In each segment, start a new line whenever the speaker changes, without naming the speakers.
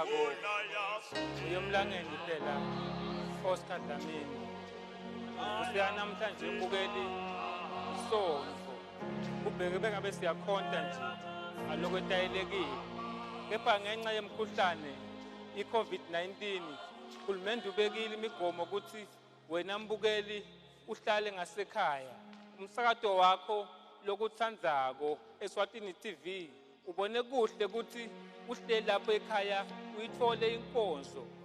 olandelayo uyomlangeni phela Oscar Dlamini. Usiya namhlanje mbukeli isonto. Kubheke bengabe siyakhonta nje aloko etayelekile. Kepha ngenxa yemkhuhlane i-COVID-19 uhulumende ubekile imigomo ukuthi wena mbukeli uhlale ngasekhaya. Umsakazo wakho lokuthandako eSwatini TV ubone kuhle ukuthi uhleli lapho ekhaya uyithole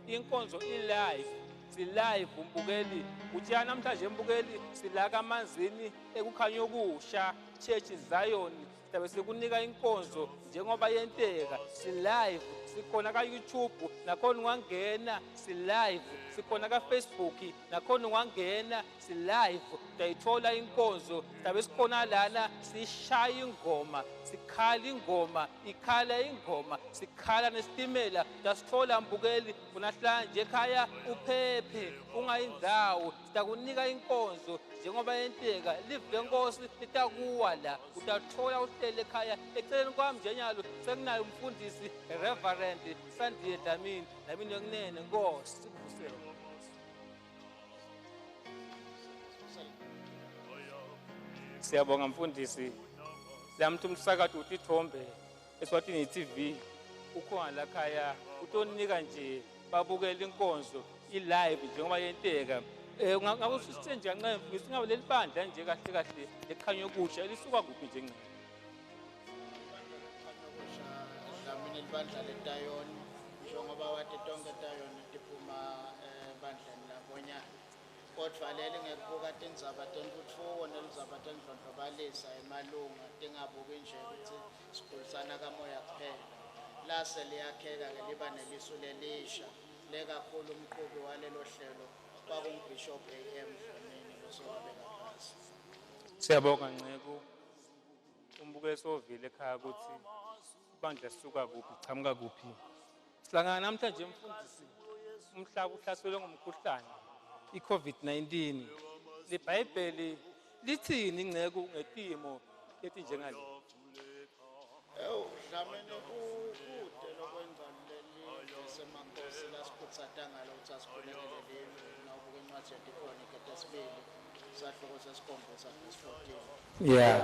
inkonzo i-live, si-live umbukeli. Uthi namhlanje mbukeli sila kaManzini ekukhanya okusha Church Zion sibe sikunika inkonzo njengoba yenteka, si-live sikhona ka-YouTube nakhona ungangena si-live, sikhona ka-Facebook nakhona ungangena si-live uyayithola inkonzo. Sibe sikhona lana sishaya ingoma, sikhala ingoma, ikhala ingoma, sikhala nesitimela dasithola mbukeli. Unahlala nje ekhaya uphephe ungayindawo, sitakunika inkonzo njengoba yenteka. Live lenkosi litakuwa la, utathola uhlele ekhaya. Eceleni kwami njenyalo sekunayo umfundisi Reverend Sandiye Dlamini, nami yokunene Nkosi sivusele. Siyabonga mfundisi. Lamthi umsakazo uTithombe eSwatini TV ukhona la khaya utonika nje babukela inkonzo i-live njengoba yenteka. Ngakusise nje kanqe ngisingabe leli bandla nje kahle kahle ekhanya okusha lisuka kuphi nje nqe?
Dlamini libandla letayoni njengoba wade tonke tayoni tiphuma bandleni labonyana. Kodwa leli ngekubuka tindzaba tentutfuko nendzaba tendlondlobalisa emalunga tingabuki nje ukuthi sikhulisana kamoya kuphela. Lase liyakheka-ke liba nelisu lelisha lekakhulu umqhubi walelo hlelo kwakunguBishop AM Dlamini losowabeka phasi.
Siyabonga Nceku. Umbukeli sovile ekhaya ukuthi ibandla sisuka kuphi, chamuka kuphi. Sihlangana namhlanje mfundisi umhlaba uhlaselwe ngumkhuhlane i-COVID-19. LeBhayibheli lithini Nceku ngetimo ethi njengale?
Dlamini kude lokwenza leli semakhosi lasikhuthatha ngalo ukuthi asikhulekele leli nawubuka incwadi yeDikhonika tesibili sahloko sesikhombisa nesi-14.
Yeah.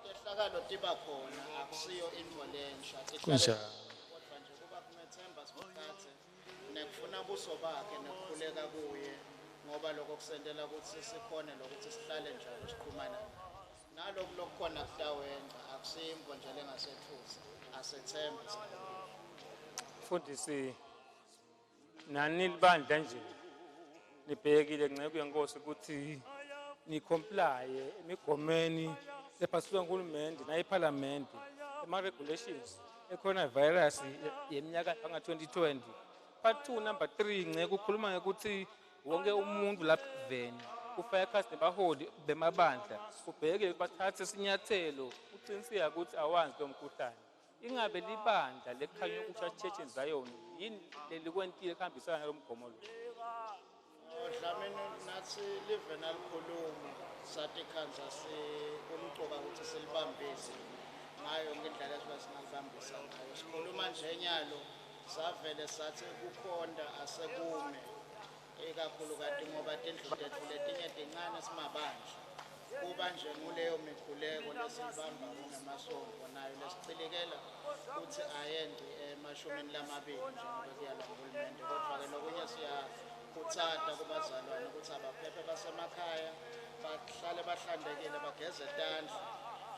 Tehlakalo tiba khona akusiyo into lensha
Kunjalo.
kodwa nje kuba kumethemba sikhathe nekufuna buso bakhe nekukhuleka kuye ngoba lokho kusendela ukuthi sikhone lokuthi sihlale njalo siqhumana nalokho lokukhona kutawenza akusimbo nje lengasethusa asethembe.
Mfundisi nani libandla nje nibhekile Nceku yenkosi ukuthi ni-comply emigomeni ephasiswe nguhulumende nayiPhalamende ema-regulations e-coronavirus yeminyaka yanga-2020. Part 2 number 3 Nceku ukhuluma ngekuthi wonke umuntu lapha kuveni ufayekasi nebaholi bemabandla ubheke bathathe isinyathelo uqiniseka ukuthi awanzi lo mkhuhlane. Ingabe libandla lekukhanya okusha Church Zion yini lelikwentile kuhambisana nalo mgomo lo?
Dlamini nathi live nalikhuluma sathi khanza umcuba ukuthi silibambise ngayo ngendlela esiba singalibambisa ngayo. Sikhuluma nje nyalo savele sathi kukhonda asekume ikakhulu kade ngoba tendlu tethu letinye tincane simabandla kuba nje kuleyo mikhuleko lesibamba kungemasonto nayo lesichilikela ukuthi ayendi emashumini lamabili njengoba kuyala nguhulumende. Kodwa-ke lokunye siyakuthanda kubazalwane ukuthi abaphephe basemakhaya bahlale bahlanzekile, bageze tandla,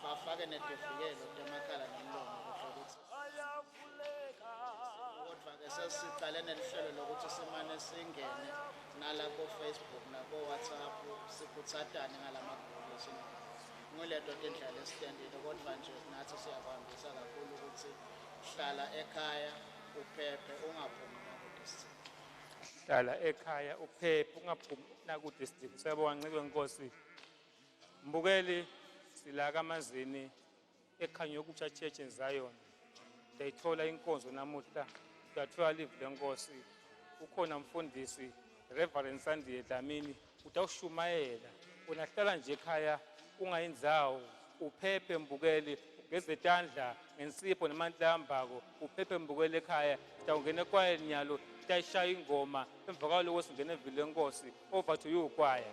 bafake nedivikelo temakhala nomlomo ukuthi kodwa-ke sesiqale nelihlelo lokuthi simane singene nala ko-Facebook nako-WhatsApp sikhuthatane ngalamagugu esinawo. Nguleto tindlela esitendile kodwa nje nathi siyabambisa kakhulu ukuthi hlala ekhaya uphephe ungaphumi nakude sidingo.
Hlala ekhaya uphephe ungaphumi nakude sidingo. Siyabonga Nceku yenkosi. Mbukeli sila kaManzini ekhanya okusha Church Zion. Uyayithola inkonzo namuhla, uyathola live lenkosi. Ukhona mfundisi Reverend Sandiye Dlamini utawushumayela. Unahlala nje ekhaya ungayindzawo uphephe mbukeli ngezetandla ngensipho namandla ambako uphephe mbukele ekhaya sitawungena ekwayeni nyalo sitayishaya ingoma emva kwaloko singena evile lenkosi over to you kwaya.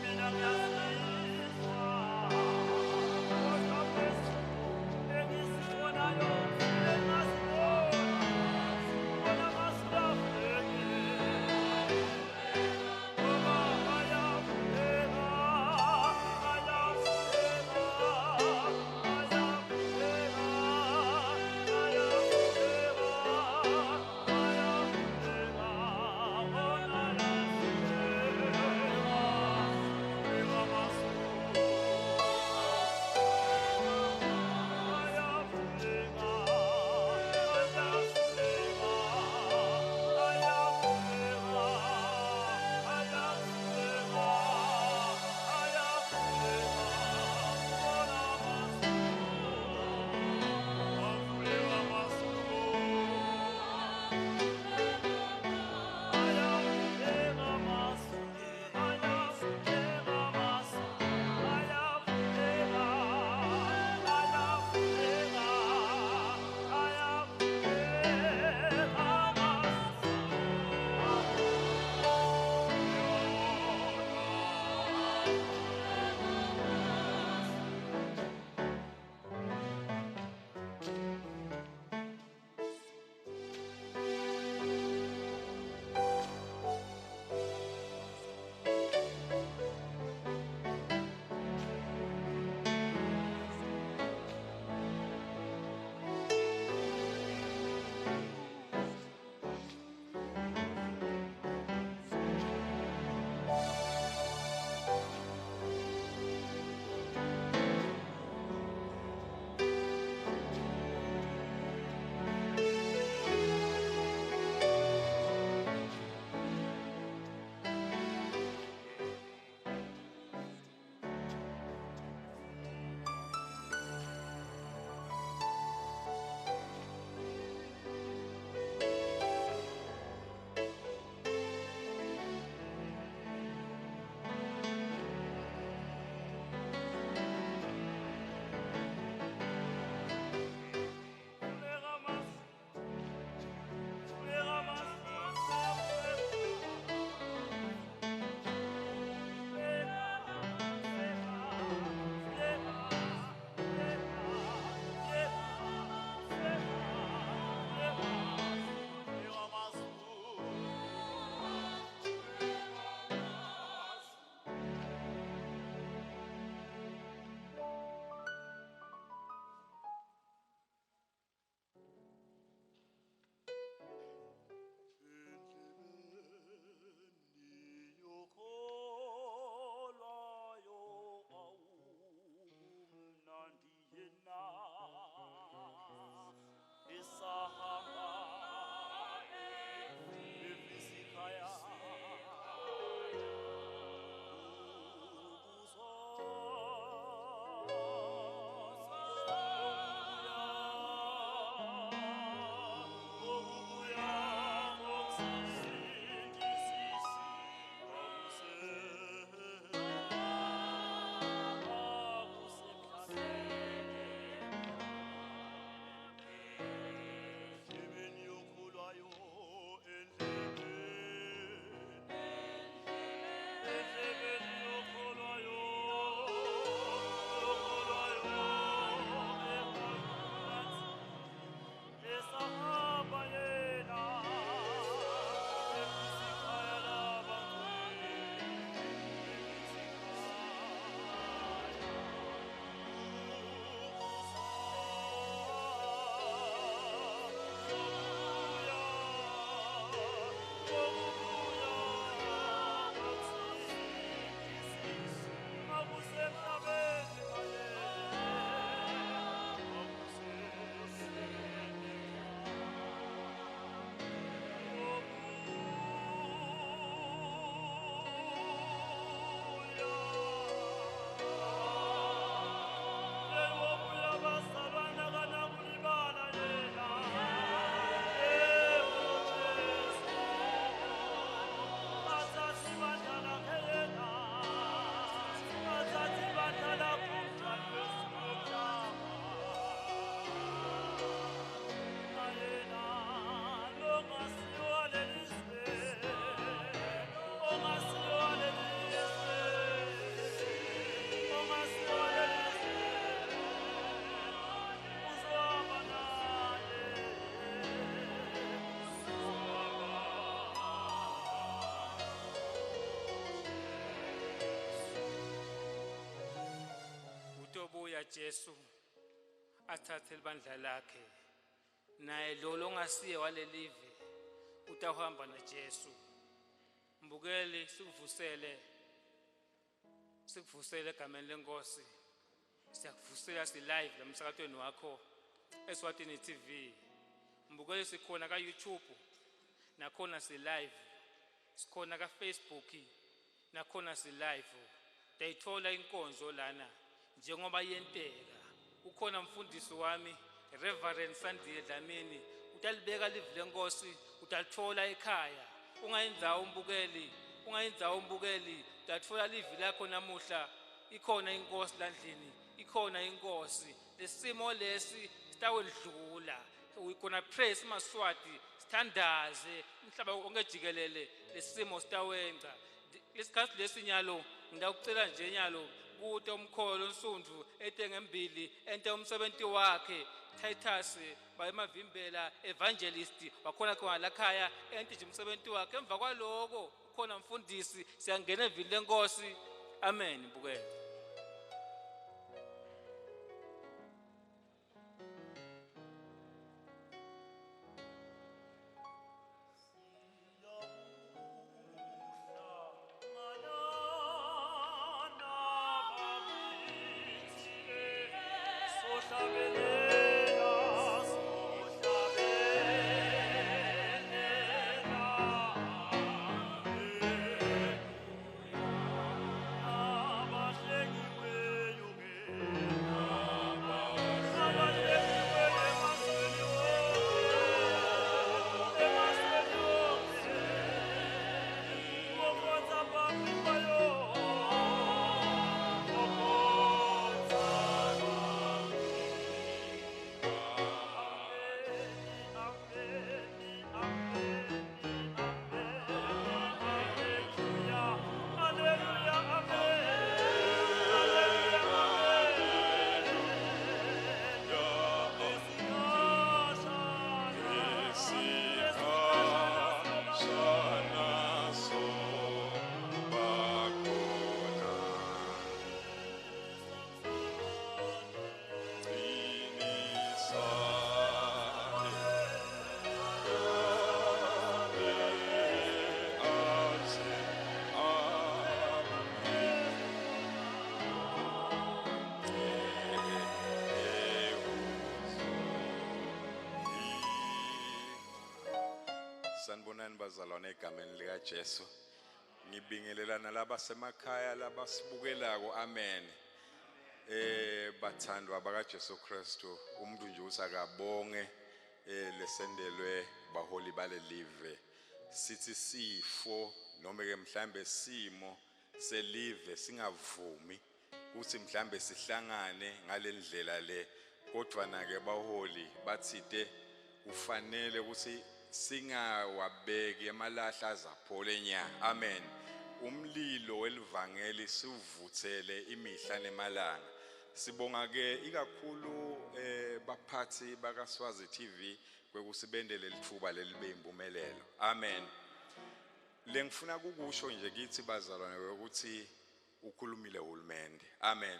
Mina
likaJesu athathe libandla lakhe, naye lo ongasiye walelive utahamba naJesu. Mbukeli sikuvusele egameni lenkosi. Siyakuvusela live lamsakatweni wakho eSwatini TV. Mbukeli sikhona ka YouTube, nakhona live. Sikhona ka Facebook, nakhona live. Dayithola inkonzo lana njengoba yenteka. Ukhona mfundisi wami Reverend Sandile Dlamini, utalibeka live lenkosi, utalithola ekhaya. Ungayenzayo umbukeli, utathola live lakho namuhla. Ikhona inkosi landlini, ikhona inkosi. Lesimo lesi sitawedlula. We gonna praise maswati, standards umhlaba wonke jikelele, lesimo sitawenza. Lesikhathi lesinyalo ngidawucela nje nyalo kude umkholo onsundvu etengembili ente umsebenzi wakhe Titus bayemavimbela evangelist wakhona khona lakhaya ente nje umsebenzi wakhe. Emva kwaloko ukhona mfundisi, siyangena evini lenkosi. Amen. Mbukele.
Sanibonani bazalwane egameni lika Jesu. Ngibingelela nalaba semakhaya labasibukelako. Amen. Bathandwa baka Jesu Kristu, umuntu nje usakabonge lesendelwe baholi bale live. Sithi sifo noma ke mhlambe simo selive singavumi ukuthi mhlambe sihlangane ngalendlela le, kodwa na ke baholi bathide ufanele ukuthi singawabeki emalahla azaphole nya. Amen. Umlilo welivangeli sivuthele imihla nemalanga. Sibonga ke ikakhulu baphathi baka Swazi TV kwekusibendele lithuba lelibe impumelelo. Amen. Lengifuna kukusho nje kithi bazalwane ukuthi ukhulumile uhulumende. Amen.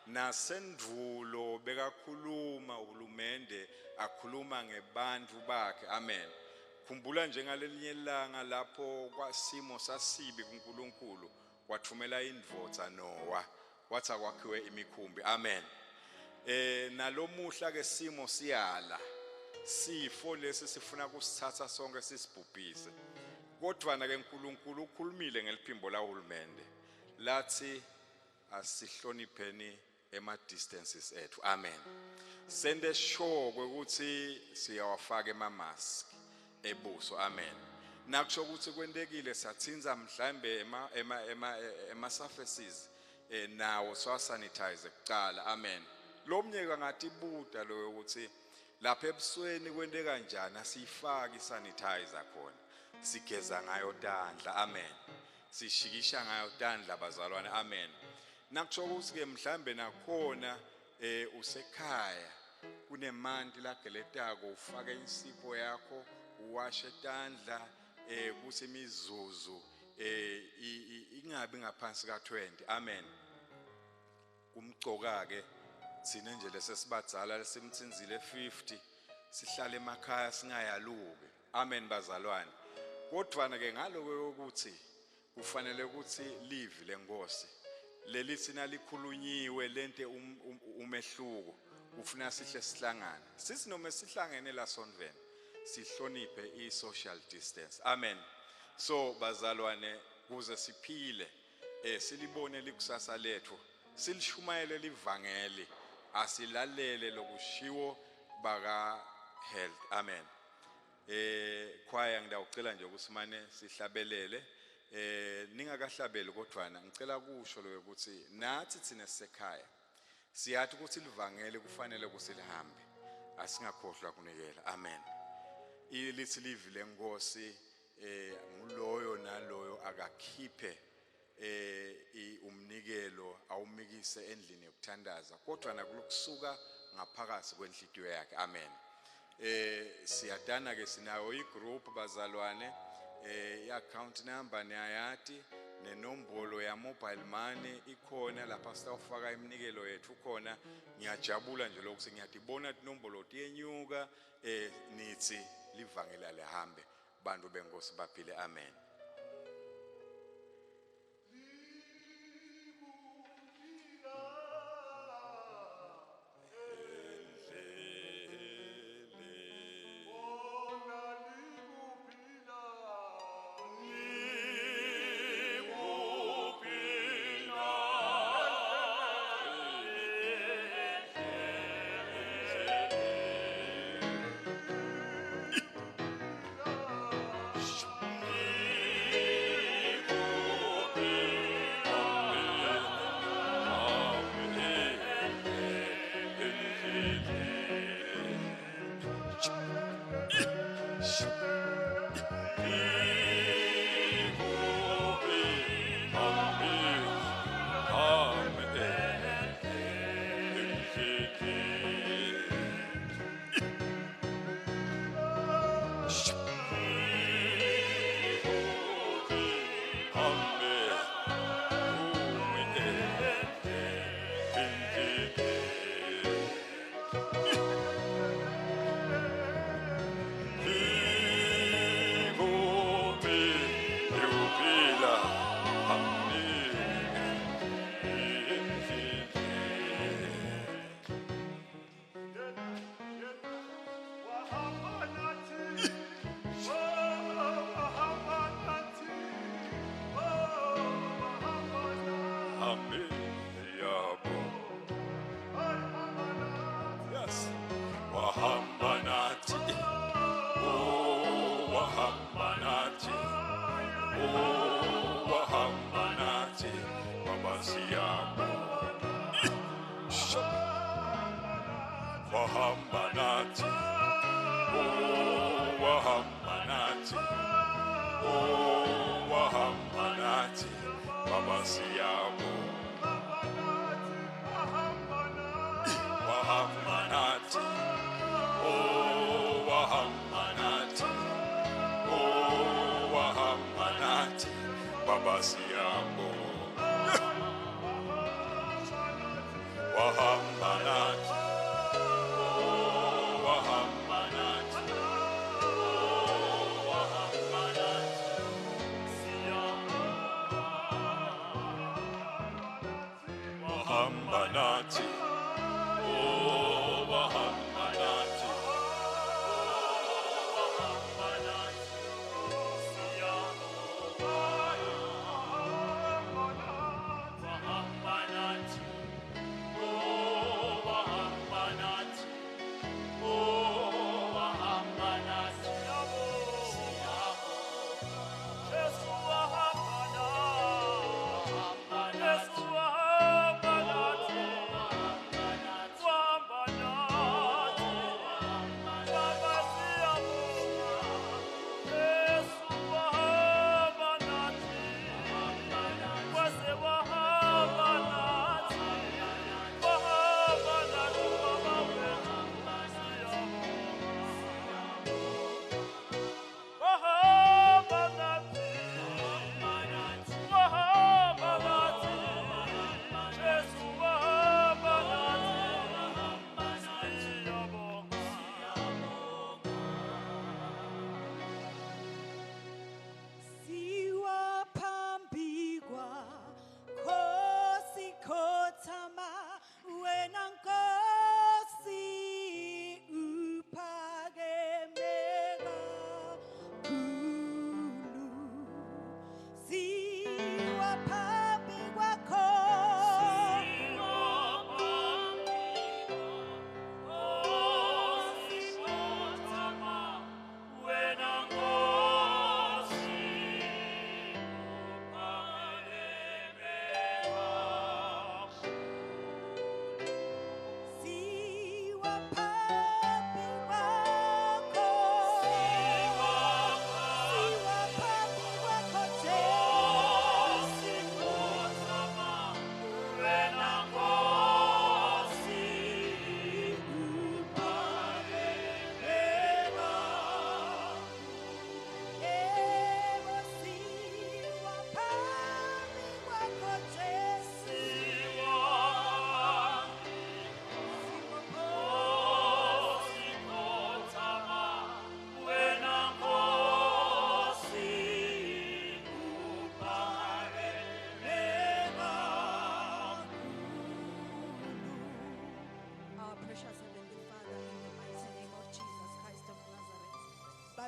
Nasendvulo bekakhuluma uhulumende akhuluma ngebantu bakhe. Amen. Khumbula njengalelinye ilanga lapho kwasimo sasibi kuNkulunkulu wathumela indvodza Noah wathi akwakhiwe imikhumbi. Amen. Nalomuhla ke simo siyala, sifo lesi sifuna kusithatha sonke sisibhubhise, kodwa na ke uNkulunkulu ukhulumile ngeliphimbo lahulumende lathi asihlonipheni ema distances ethu. Amen. Sende sure ukuthi siyawafaka emask ebuso. Amen. Nakusho ukuthi kwendekile sathinza mhlambe ema surfaces nawo so sanitize kuqala. Amen. Lomnyeka ngathi buda lo ukuthi lapha ebusweni kwente kanjani asifaki sanitizer khona, sigeza ngayo tandla. Amen. Sishikisha ngayo tandla bazalwane. Amen. Nakusho ukuthi ke mhlambe nakhona usekhaya kunemanti lageletako ufake insipho yakho uwashe tandla kusemizuzu ingabi ngaphansi ka 20. Amen. Kumgcoka ke thina nje lesesibadzala lesimtsinzile 50 sihlala emakhaya singayaluki. Amen bazalwane. Kodwa ke ngaloko ukuthi kufanele ukuthi live lenkosi lelithi nalikhulunyiwe lente umehluko ufuna sihle sihlangane. Sisi noma sihlangene la Sonven sihloniphe i-social distance. Amen. So bazalwane kuze siphile silibone likusasa lethu silishumayele livangeli asilalele lokushiwo baka health. Amen. Choir ngidawucela nje ukusimane sihlabelele ningakahlabeli kodwana ngicela kusho lo ukuthi nathi thina sisekhaya siyathi ukuthi livangele kufanele kusilihambe asingakhohlwa kunikela. Amen. Ilithi live lenkosi nguloyo naloyo akakhiphe umnikelo awumikise endlini yokuthandaza kodwa nakulokusuka ngaphakathi kwenhliziyo yakhe. Amen. Siyadana ke sinayo igroup bazalwane i-account number niyayati nenombolo ya mobile money ikhona lapha sitawufaka iminikelo yethu khona. Ngiyajabula nje lokho ngiyadibona inombolo tiyenyuka nithi livangela lehambe bantu benkosi baphile. Amen.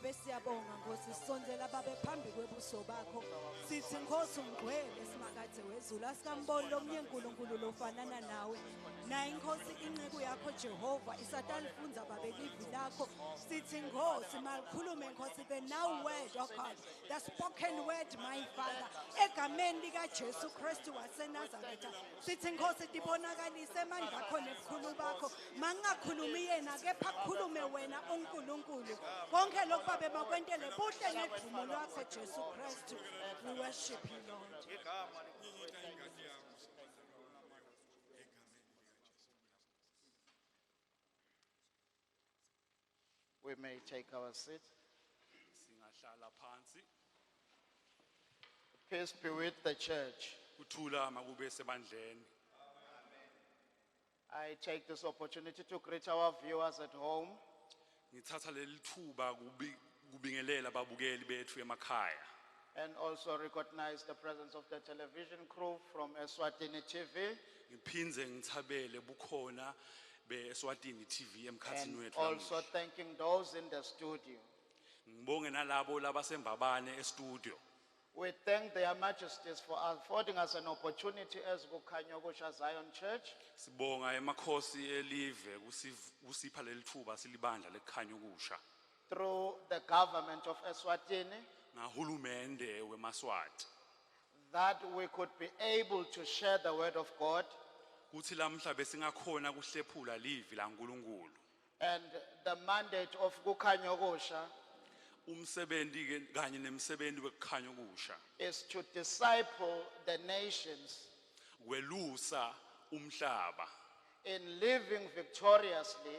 babe siyabonga Nkosi sisondzela babe phambi kwebuso bakho sithi Nkosi ungcwele simakade wezulu asikamboni lomnye uNkulunkulu lofanana nawe naye Nkosi inceku yakho Jehova isathana ifunza babe livi lakho sithi Nkosi malikhulume Nkosi the now word of God the spoken word my Father egameni lika Jesu Kristu waseNazaretha sithi Nkosi dibonakalise amandla akho nebukhulu bakho mangakhulumi yena kepha khulume wena uNkulunkulu konke lokhu babe makwentele buhle ngedumo lwakho Jesu Kristu we worship you Lord.
We may take our seat.
Singahlala phansi
Peace be with the church.
kuthula makube sebandleni.
I take this opportunity to greet our viewers at home
Ngithatha leli thuba kubingelela ababukeli bethu emakhaya.
and also recognize the presence of the television crew from Eswatini TV
Ngiphinze ngithabele bukhona beSwatini TV
and
emkhathini wethu.
also
namuhla.
thanking those in the studio.
Ngibonge nalabo labasembabane e-studio.
We thank their majesties for affording us an opportunity as Kukhanyogosha Zion Church
Sibonga emakhosi elive kusipha leli thuba silibandla lekhanya ukusha.
through the government of Eswatini
Ngahulumende weMaswati.
that we could be able to share the word of God
Kuthi lamhla besingakhona kuhlephula livi laNkulunkulu.
and the mandate of Kukhanyogosha
Umsebenzi ke kanye nemsebenzi wekukhanya ukusha.
is to disciple the nations
Kwelusa umhlaba.
in living victoriously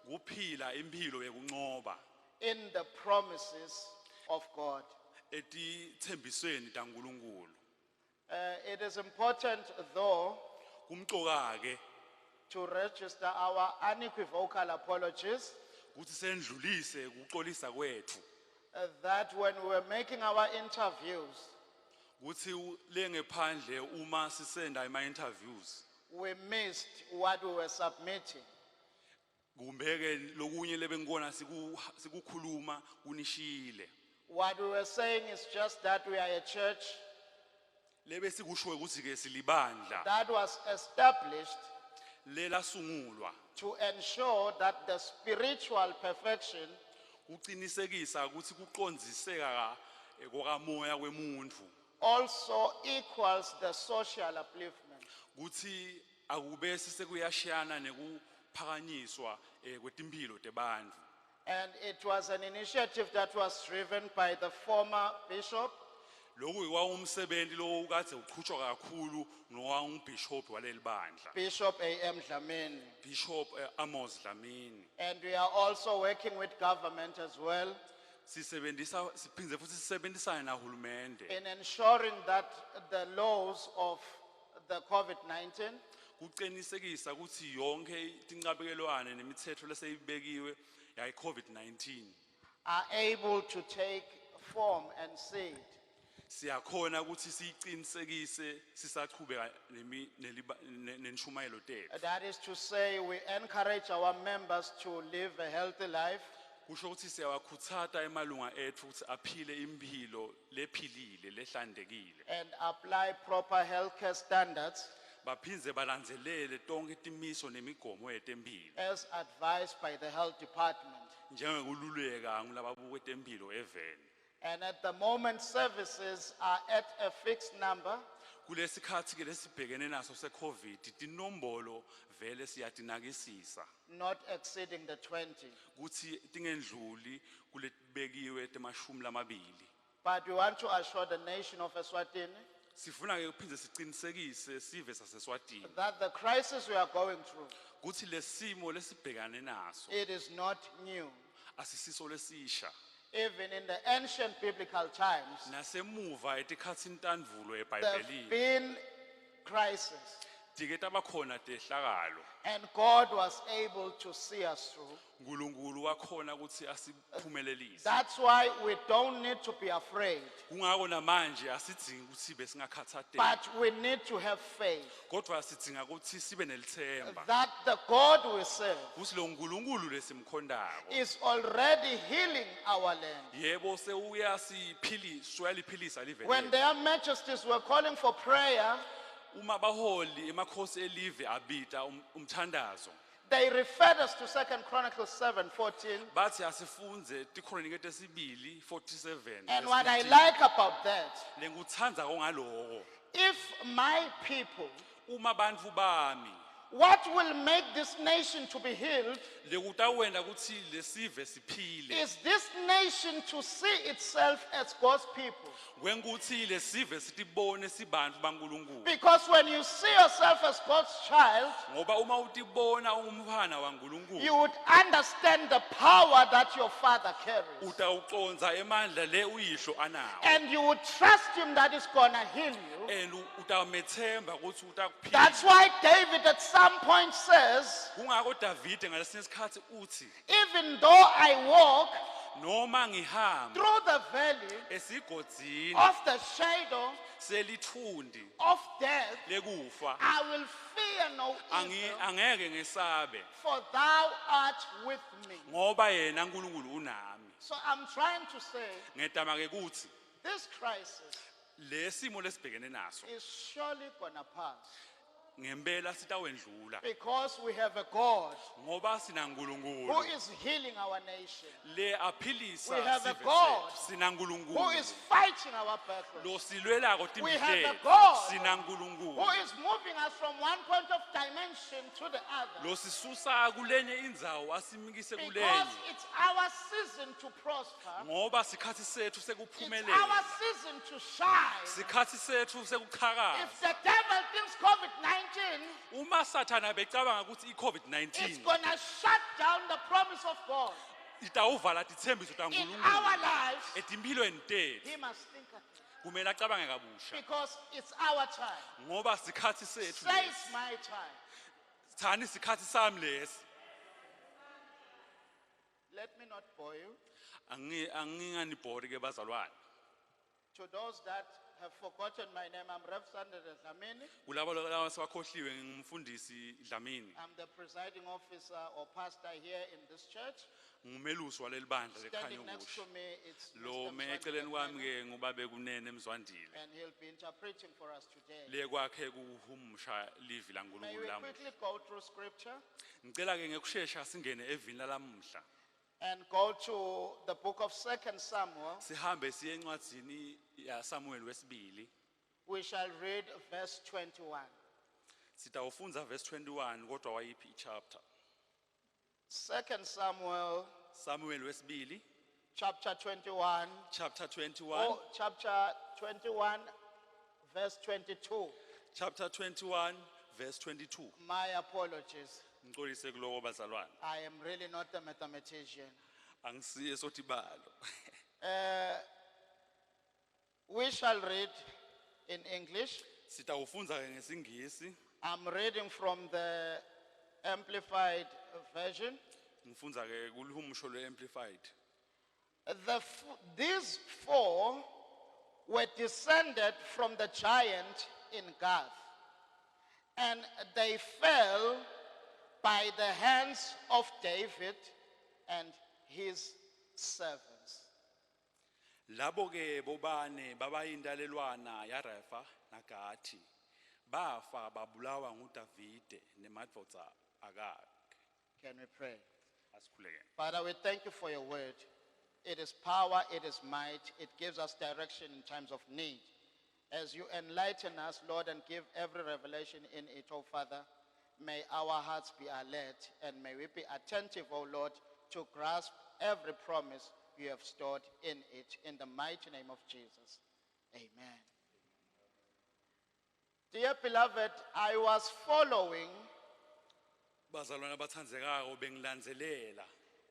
Kuphila impilo yekunqoba
in the promises of God.
etithembisweni taNkulunkulu.
It is important though
Kumcoka ke
to register our unequivocal apologies
kuthi sendlulise ukuxolisa kwethu
that when we were making our interviews,
kuthi lengephandle uma sisenda ama-interviews
we missed what we were submitting.
kumbeke lokunye lebengikona sikukhuluma kunishile
What we were saying is just that we are a church
lebe sikusho ukuthi ke silibandla
that was established
lelasungulwa
to ensure that the spiritual perfection
kucinisekisa ukuthi kuqondziseka kokamoya kwemuntu
also equals the social upliftment.
kuthi akube sisekuyashiyana nekuphakanyiswa kwetimphilo tebantfu.
And it was an initiative that was driven by the former bishop
Lokhu ikwawumsebenzi lo ukade uqhutshwa kakhulu ngowangubishop waleli bandla
Bishop A.M. Dlamini.
Bishop Amos Dlamini.
And we are also working with government as well
Sisebenzisa siphindze futhi sisebenzisana nahulumende
in ensuring that the laws of the COVID-19
kuqinisekisa ukuthi yonke tincabekelwane nemithetho leseyibekiwe yayi COVID-19
are able to take form and seed.
siyakhona ukuthi siyiqinisekise sisachubeka nentshumayelo tethu.
That is to say, we encourage our members to live a healthy life
Kusho ukuthi siyawakhuthaza emalunga ethu ukuthi aphile impilo lephilile lehlandekile.
and apply proper healthcare standards
Baphindze balandzelele tonke timiso nemigomo yetemphilo.
as advised by the health department.
Njengekululeka ngulababuke temphilo eveni.
And at the moment, services are at a fixed number
Kulesikhathi ke lesibhekene naso se-COVID tinombolo vele siyatinakisisa
not exceeding the 20.
kuthi tingendluli kuletibekiwe temashumi lamabili.
But we want to assure the nation of Eswatini
Sifuna ke kuphindze sicinisekise sive saseSwatini
that the crisis we are going through,
kuthi lesimo lesibhekane naso
it is not new.
asisiso lesisha.
Even in the ancient biblical times,
Nasemuva etikhatsini tandvulo
there have
eBhayibhelini
been crises.
dike tabakhona tehlakalo
and God was able to see us through.
uNkulunkulu wakhona ukuthi asiphumelelise
That's why we don't need to be afraid,
kungako namanje asidingi ukuthi besingakhathateki
but we need to have faith
kodwa sidinga ukuthi sibe nelithemba
that the God we serve
ukuthi lo uNkulunkulu lesimkhondako
is already healing our land.
yebo uyaliphilisa live
When their majesties were calling for prayer,
uma baholi emakhosi elive abita umthandazo
they referred us to 2 Chronicles 7:14.
bathi asifunze tikhoronike tesibili 47
And what I like about that,
lengikuthanda kongaloko
if my people,
uma bantfu bami
what will make this nation to be healed
lekutawenda ukuthi lesive siphile
is this nation to see itself as God's people.
kwenkuthi lesive sitibone sibantfu baNkulunkulu
Because when you see yourself as God's child,
ngoba uma utibona ungumfana waNkulunkulu
you would understand the power that your father carries.
utawuconza emandla le uyihlo anawo
And you would trust him that he's gonna heal you.
and utawumethemba ukuthi utakuphila
That's why David at some point says,
kungako Davide ngalesinye isikhathi uthi
even though I walk
noma ngihamba
through the valley
esigodzini
of the shadow
selithundi
of death,
lekufa
I will fear no evil,
angeke ngesabe
for thou art with me.
ngoba yena uNkulunkulu unami
So I'm trying to say,
ngedama ke kuthi
this crisis
lesimo lesibhekene naso
is surely gonna pass.
ngempela sitawendlula
Because we have a God
ngoba sina
who
uNkulunkulu
is healing our nation,
le aphilisa
We have a
sive
God
sethu. sina
who
uNkulunkulu
is fighting our battles,
lo silwelako
We have a
timbihle
God
sina
who
uNkulunkulu
is moving us from one point of dimension to the other.
lo sisusa kulenye indzawo asimikise
Because
kulenye
it's our season to prosper,
ngoba sikhathi sethu
it's
sekuphumelela
our season to shine.
sikhathi sethu
If
sekuqhakaza
the devil thinks COVID-19
uma sathana becabanga ukuthi
is
i-COVID-19
gonna shut down the promise of God
itawuvala tithembiso
in
taNkulunkulu
our lives,
etimphilweni tethu
he must think again.
kumele acabange kabusha
Because it's our time.
ngoba sikhathi sethu
Say
lesi.
it's my time.
thani sikhathi sami lesi
Let me not bore you.
anginganibhori ke bazalwane
To those that have forgotten my name, I'm Rev Sandile Dlamini.
kulabo laba sebakhohliwe ngumfundisi Dlamini
I'm the presiding officer or pastor here in this church.
ngumelusi waleli bandla lekhanya
Standing next to
ukusha
me, it's
lo
Mr.
eceleni
Mzwandile
kwami
Dlamini,
ke ngubabe kunene Mzwandile
and he'll be interpreting for us today.
le kwakhe kuhumusha livi
May
laNkulunkulu
we
lamuhla
quickly go through scripture
ngicela ke ngekusheshsha singene evini lamuhla
and go to the book of 2 Samuel.
sihambe siye encwadzini yaSamuel wesibili
We shall read verse 21.
sitawufundza verse 21 kodwa wayiphi ichapter
2 Samuel
Samuel wesibili
chapter 21.
chapter 21
Oh, chapter 21, verse 22.
chapter 21 verse 22
My apologies.
ngixolise kuloko bazalwane
I am really not a mathematician.
angisiye sotibalo
We shall read in English.
sitawufundza ke ngesingisi
I'm reading from the Amplified Version.
ngifundza ke kuluhumusho lwe-amplified
These four were descended from the giant in Gath, and they fell by the hands of David and his servants.
labo ke bobane babayindalelwana yaRefa naGathi bafa babulawa nguDavide nemadvodza akakhe
Can we pray?
asikhuleke
Father, we thank you for your word. It is power, it is might, it gives us direction in times of need. As you enlighten us, Lord, and give every revelation in it, oh Father, may our hearts be alert and may we be attentive, oh Lord, to grasp every promise you have stored in it. In the mighty name of Jesus. Amen. Dear beloved, I was following
bazalwane abathandzekako bengilandzelela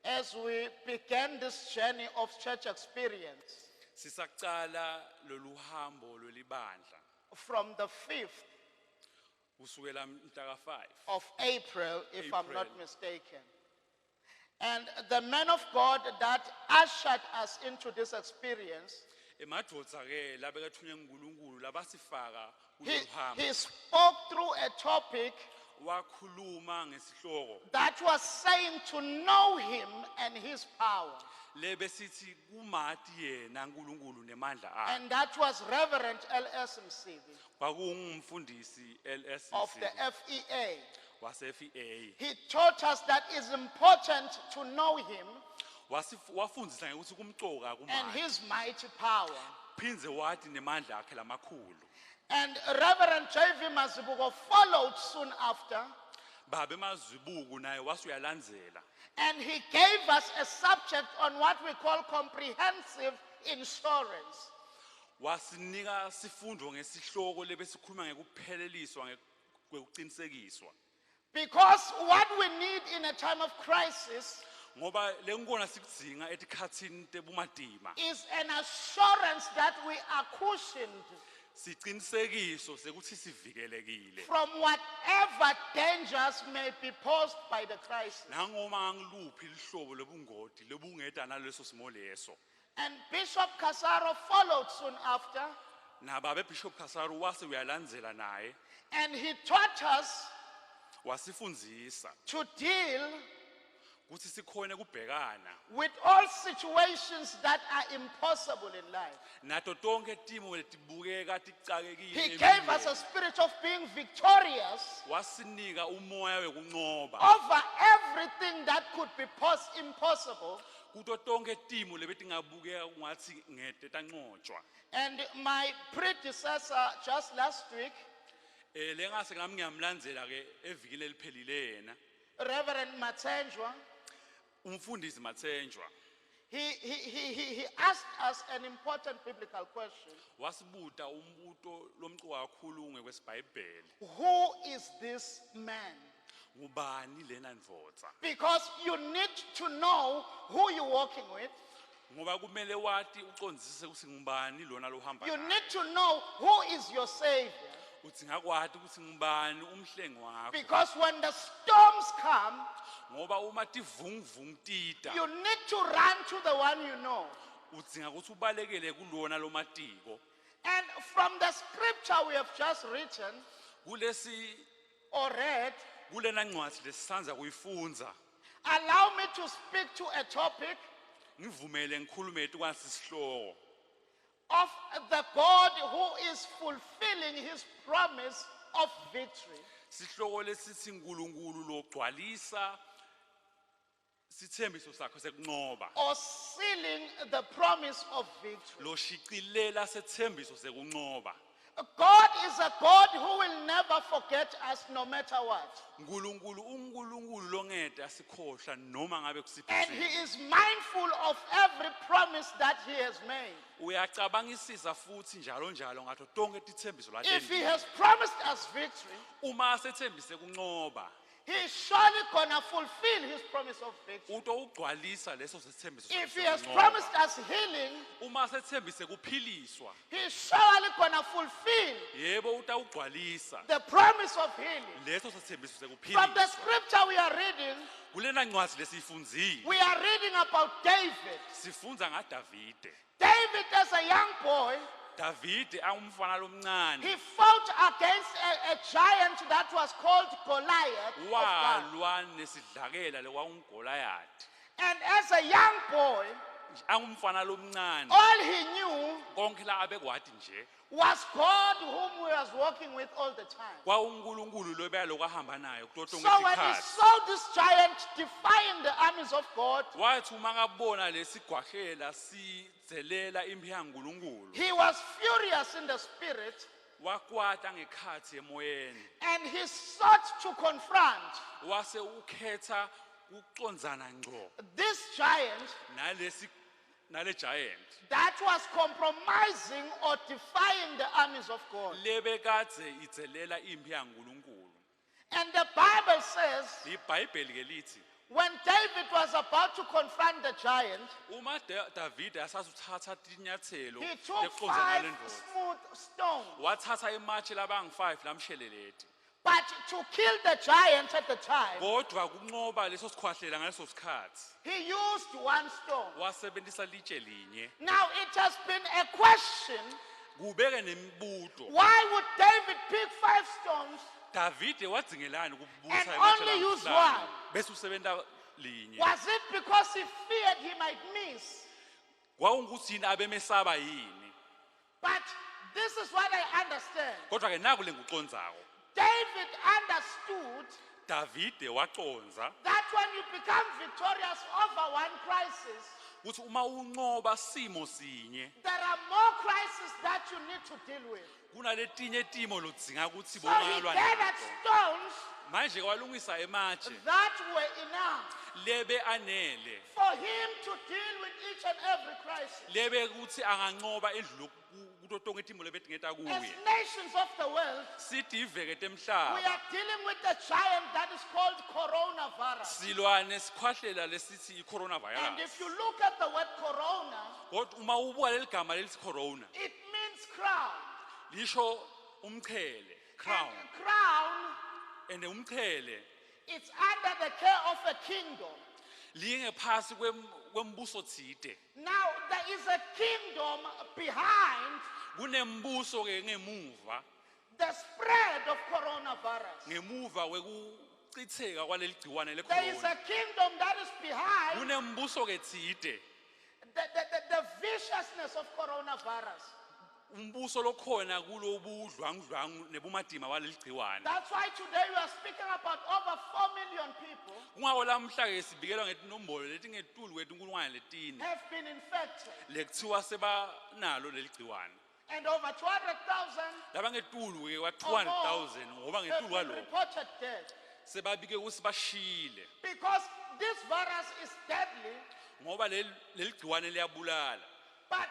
as we began this journey of church experience
sisaqala lolu hambo lwelibandla
from the 5th
kusukela mhla ka5
of April, if I'm not
April.
mistaken. And the man of God that ushered us into this experience,
emadvodza ke labekathunywe nguNkulunkulu labasifaka
he,
kulolu hambo
he spoke through a topic
wakhuluma ngesihloko
that was saying to know him and his power.
lebesithi kumati yena uNkulunkulu nemandla akhe
And that was Reverend L.S. Msibi
kwakungumfundisi LS
of the FEA.
wase-FEA
He taught us that it's important to know him
wafundisa ngekuthi kumcoka
and
kumati
his mighty power.
phindze wati nemandla akhe lamakhulu
And Reverend J.V. Mazibuko followed soon after,
babe mazwibuku naye wasuyalandzela
and he gave us a subject on what we call comprehensive insurance.
wasinika sifundo ngesihloko lebesikhuluma ngekupheleliswa kwekucinisekiswa
Because what we need in a time of crisis
ngoba lengikona sikudzinga etikhatsini tebumatima
is an assurance that we are cushioned
sicinisekiso sekuthi sivikelekile
from whatever dangers may be posed by the crisis.
nangoma ngiluphi lihlobo lobungoti lobungeda naleso simo leso
And Bishop Casaro followed soon after,
nababe Bishop Kasaru wase uyalandzela naye
and he taught us
wasifundzisa
to deal
kutsi sikhone kubhekana
with all situations that are impossible in life.
nato tonke timo letibukeka
He
ticakekile
gave us a
empilweni.
spirit of being victorious
wasinika umoya wekuncoba
over everything that could be impossible.
kuto tonke timo lebetingabukeka kungatsi ngete tancotshwa
And my predecessor just last week,
lengase ngami ngiyamlandzela ke evikini eliphelile yena
Reverend Matenjwa,
umfundisi Matsenjwa
he asked us an important biblical question.
wasibuta umbuto lomcuka kakhulu ngekwesibhayibheli
Who is this man?
ngubani lena ndvodza
Because you need to know who you're walking with.
ngoba kumele wati ucondzise kutsi ngubani lona lohamba
You
naye.
need to know who is your savior.
udzinga kwati kutsi ngubani umhlengi wakho
Because when the storms come,
ngoba uma tivunguvungu tita
you need to run to the one you know.
udzinga kutsi ubalekele kulona lomatiko
And from the scripture we have just written
kulesi
or read,
kulena ncwadzi lesisandza kuyifundza
allow me to speak to a topic
ngivumele ngikhulume etikwansi sihloko
of the God who is fulfilling his promise of victory.
sihloko lesithi uNkulunkulu logcwalisa sithembiso sakhe sekunqoba
Or sealing the promise of victory.
loshicilela sethembiso sekunqoba
God is a God who will never forget us no matter what.
uNkulunkulu longede asikhohlwa noma ngabe kusiphi
And
isimo.
he is mindful of every promise that he has made.
uyacabangisisa futhi njalo njalo ngato tonke tithembiso
If he
latendile
has promised us victory,
uma asethembise kunqoba
he's surely gonna fulfill his promise of victory.
utogcwalisa leso sithembiso
If he
sakhe
has
sekunqoba.
promised us healing,
uma asethembise kuphiliswa
he's surely gonna fulfill
yebo utawugcwalisa
the promise of healing.
leso sithembiso
From the
sekuphiliswa
scripture we are reading,
kulena ncwadzi lesiyifundzile
we are reading about David.
sifundza ngaDavide
David, as a young boy,
Davide angumfana lomncane
he fought against a giant that was called Goliath. of God.
walwa nesidlakela lekwakungolayathi
And as a young boy,
angumfana lomncane
all he knew
konke la abekwati nje
was God whom he was walking with all the time.
kwauNkulunkulu lobeya lokuhamba naye kuto
So
tonke
when he
tikhatsi
saw this giant defying the armies of God,
wathi uma ngabona lesigwahlela sidzelela imphi yaNkulunkulu
he was furious in the spirit
wakwata ngekhatsi emoyeni
and he sought to confront
wase ukhetha ukucondzana ngco
this giant
nale giant
that was compromising or defying the armies of God.
lebekadze idzelela imphi yaNkulunkulu
And the Bible says
iBhayibheli ke lithi
when David was about to confront the giant,
uma Davide asazuthatha tinyathelo
he took
tekucondzana
5
nale ndvodza
smooth stones
wathatha imatshe labangu5 lamsheleleti
But to kill the giant at the time,
kodwa kunqoba leso sikhwahlela ngaleso sikhathi
he used one stone.
wasebenzisa litshe linye.
Now it has been a question,
Kubeke nemibuto,
why would David pick 5 stones
Davide wadzingelani
and
ukubusa
only use one?
bese usebenta linye?
Was it because he feared he might miss?
Kwakungukuthi yini abemesaba yini?
But this is what I understand.
Kodwa ke naku lengucondzako.
David understood
Davide waconza
that when you become victorious over one crisis,
ukuthi uma unqoba simo sinye
there are more crises that you need to deal with.
kunaletinye timo lodzinga ukuthi
So he
bongalwa
gathered
nato.
stones
Manje kwalungisa ematshe
that were enough
lebe anele
for him to deal with each and every crisis.
lebe ukuthi anganqoba endlu kuto tonke timo lebedingeta
As
kuye.
nations of the world,
Sithi iveke
we
temhlaba
are dealing with the giant that is called coronavirus.
silwane sikhwahlela lesithi
And
i-coronavirus.
if you look at the word corona,
Kodwa uma ubuka leli gama lelithi corona
it means crown.
lisho umqhele, crown.
And crown,
And umqhele
it's under the care of a kingdom.
lingephasi kwembuso tsite.
Now, there is a kingdom behind
Kunembuso ke ngemuva,
the spread of coronavirus.
ngemuva kwekuchitheka kwaleli gciwane
There is
lecorona.
a kingdom that is behind
Kunembuso ke tsite,
the viciousness of coronavirus.
umbuso lokhona kulobudlwangudlwangu nebumadima waleli gciwane.
That's why today we are speaking about over 4 million people
Kungako lamhla ke sibikelwa ngetinombolo letingetulu kwetinkulungwane letine
have been infected.
lekuthiwa sebanalo leli gciwane.
And over 200,000
Labangetulu ke kwa
or more
200,000 ngoba
have
ngetulu
been
kwalo
reported dead.
sebabike ukuthi bashile
Because this virus is deadly,
ngoba leli gciwane liyabulala.
but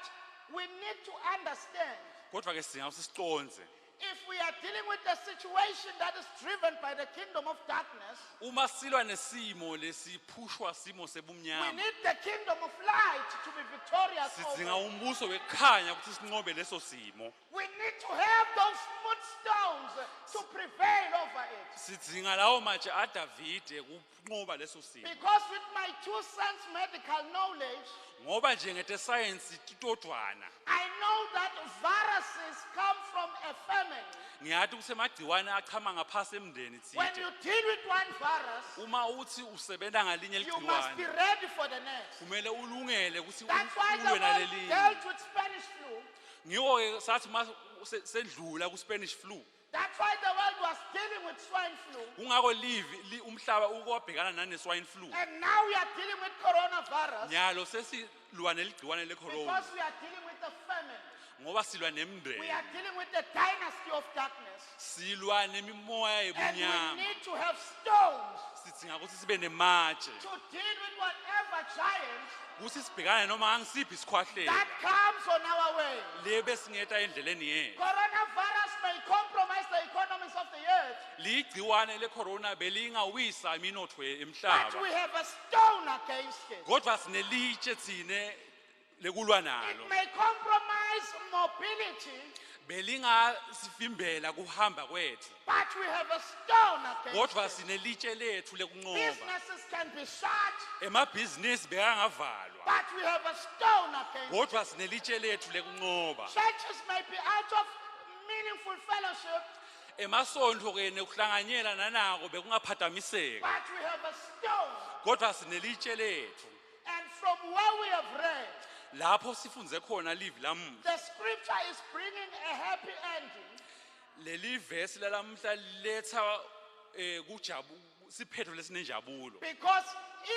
we need to understand
Kodwa ke singa sisiconze
if we are dealing with a situation that is driven by the kingdom of darkness,
uma silwa nesimo lesiphushwa simo
we
sebumnyama
need the kingdom of light to be victorious
sidzinga
over.
umbuso wekhanya ukuthi sinqobe leso simo.
We need to have those smooth stones to prevail over it.
Sidzinga lawo matshe aDavide kunqoba leso simo.
Because with my 2 cents medical knowledge,
Ngoba nje ngete science titodwana
I know that viruses come from a family.
ngiyathi kusemagciwane achama ngaphasi emndeni
When
tsite.
you deal with one virus,
Uma uthi usebenta ngalinye
you must be
ligciwane
ready for the next.
kumele ulungele ukuthi
That's why the
ulwe
world
nalelinye.
dealt with Spanish flu.
Ngiko ke sathi uma sendlula ku Spanish flu.
That's why the world was dealing with swine flu.
Kungako umhlaba ukwabhekana nane swine flu.
And now we are dealing with coronavirus
Nyalo sesilwa neligciwane lecorona
because we are dealing with the famine.
ngoba silwa
We
nemndeni.
are dealing with the dynasty of darkness.
Silwa nemimoya
And we
yebunyama.
need to have stones
Sidzinga ukuthi sibe nematshe.
to deal with whatever giant
Kuthi sibhekane noma ngisiphi isikhwahlela.
that comes on our way.
Lebe singeta endleleni yethu.
Coronavirus may compromise the economies of the earth,
Ligciwane lecorona belingawisa iminotho
but we
emhlaba.
have a stone against it.
Kodwa sinelitshe tsine lekulwa
It
nalo.
may compromise mobility,
Belingasivimbela kuhamba kwethu.
but we have a stone
Kodwa
against it.
sinelitshe lethu lekunqoba.
Businesses can be shut,
Emabhizinisi bekangavalwa.
but we have a stone against it.
Kodwa sinelitshe lethu lekunqoba.
Churches may be out of meaningful fellowship,
Emasonto ke nekuhlanganyela nanako bekungaphazamiseka.
but we have a stone.
Kodwa sinelitshe lethu.
And from where we have read,
Lapho sifunze khona livi lamuhla.
the scripture is bringing a happy ending.
Leli verse lalamhla letha kujabu siphetho lesinenjabulo.
Because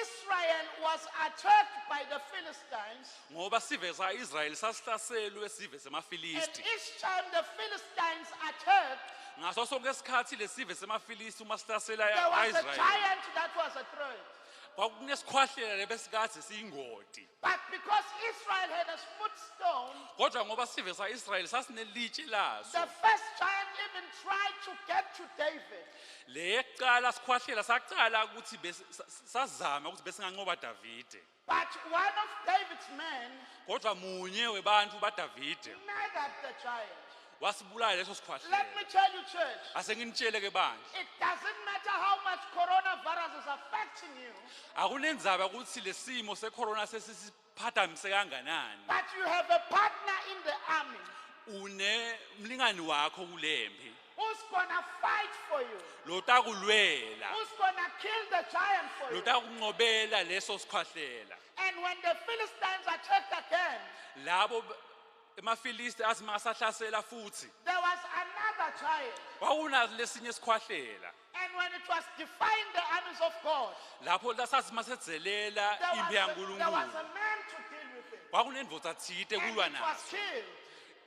Israel was attacked by the Philistines,
Ngoba sive saIsrael sasihlaselwe sive
and
semafilisti.
each time the Philistines attacked,
Ngaso sonke isikhathi lesive semafilisti uma sihlasela
there was a
aIsrael.
giant that was a threat.
Kwakunesikhwahlela lebesikaze siyingoti.
But because Israel had a smooth stone,
Kodwa ngoba sive saIsrael sasinelitshe laso.
the first giant even tried to get to David.
Leqala sikhwahlela saqala ukuthi sazama ukuthi besinganqoba Davide.
But one of David's men
Kodwa munye webantu baDavide
murdered the giant.
wasibulala leso
Let
sikhwahlela.
me tell you, church,
ase nginitshele ke manje
it doesn't matter how much coronavirus is affecting you,
akunendzaba ukuthi lesimo secorona sesisiphatamise kanganani
but you have a partner in the army
unemlingani wakho kulempi
who's gonna fight for you,
lotakulwela
who's gonna kill the giant for you.
lotakunqobela leso sikhwahlela
And when the Philistines attacked again,
labo emafilisti athi mangasahlasela futhi
there was another giant.
kwakunazo lesinye sikhwahlela
And when it was defying the armies of God,
lapho lasathi masedzelela
there
impi
was
yankulunkulu
a man to deal with it.
kwakunendvodza thite
And
kulwa
it was
naso
killed.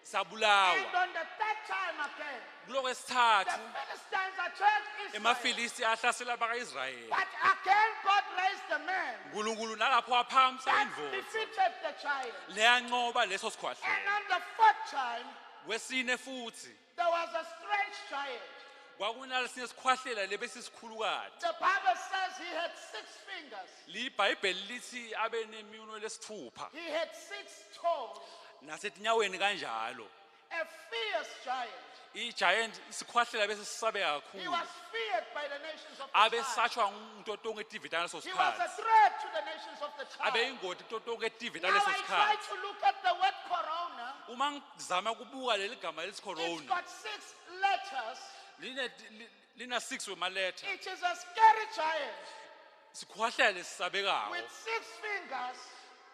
And
sabulawa
on the third time again, the
kulokwesithathu
Philistines attacked Israel.
emafilisti ahlasela abaka-israyeli
But again, God raised the man
unkulunkulu nalapho waphakamisa
that
indvodza
defeated the giant.
leyancoba leso
And
sikhwahlela
on the fourth time,
kwesine futhi
there was a strange giant.
kwakunalesinye sikhwahlela lebesisikhulu kade
The Bible says he had 6 fingers.
libhayibheli lithi abe nemiuno lesithupha
He had 6 toes.
nasetinyaweni kanjalo
A fierce giant.
i-giant isikhwahlela bese sisabe
He
kakhulu
was feared by the nations of the
abe
time.
satshwa ngito tonke itivita ngaleso
He was a
sikhathi
threat to the nations of the
abe
time.
ingoti kuto tonke itivita
Now
ngaleso
I try
sikhathi
to look at the word corona.
uma ngizama kubuka leli gama
It's
lesicorona
got 6 letters.
lina 6 wemaletha
It is a scary giant
sikhwahlela lesisabekako
with 6 fingers,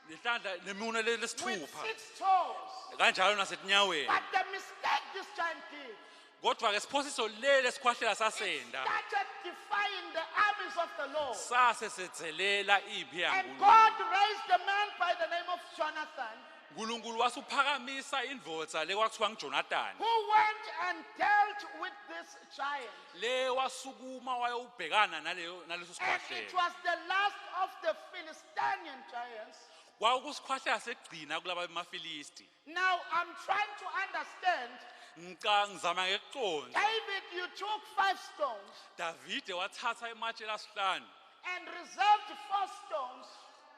lehlandla nemiuno
with
lesithupha
6 toes.
kanjalo nasetinyaweni
But the mistake this giant did,
kodwa-ke siphosiso lele sikhwahlela sasenda
started defying the armies of the Lord.
sase sedzelela impi
And
yankulunkulu
God raised a man by the name of Jonathan,
nkulunkulu wasuphakamisa indvodza lekwakuthiwa ngujonatani
who went and dealt with this giant.
le wasukuma wayowubhekana naleso
And it
sikhwahlela
was the last of the Philistine giants.
kwakusikhwahlela sekugcina kulaba bemafilisti
Now I'm trying to understand.
ngizama ngekuconda
David, you took 5 stones
davide wathatha ematshe lasihlanu
and reserved 4 stones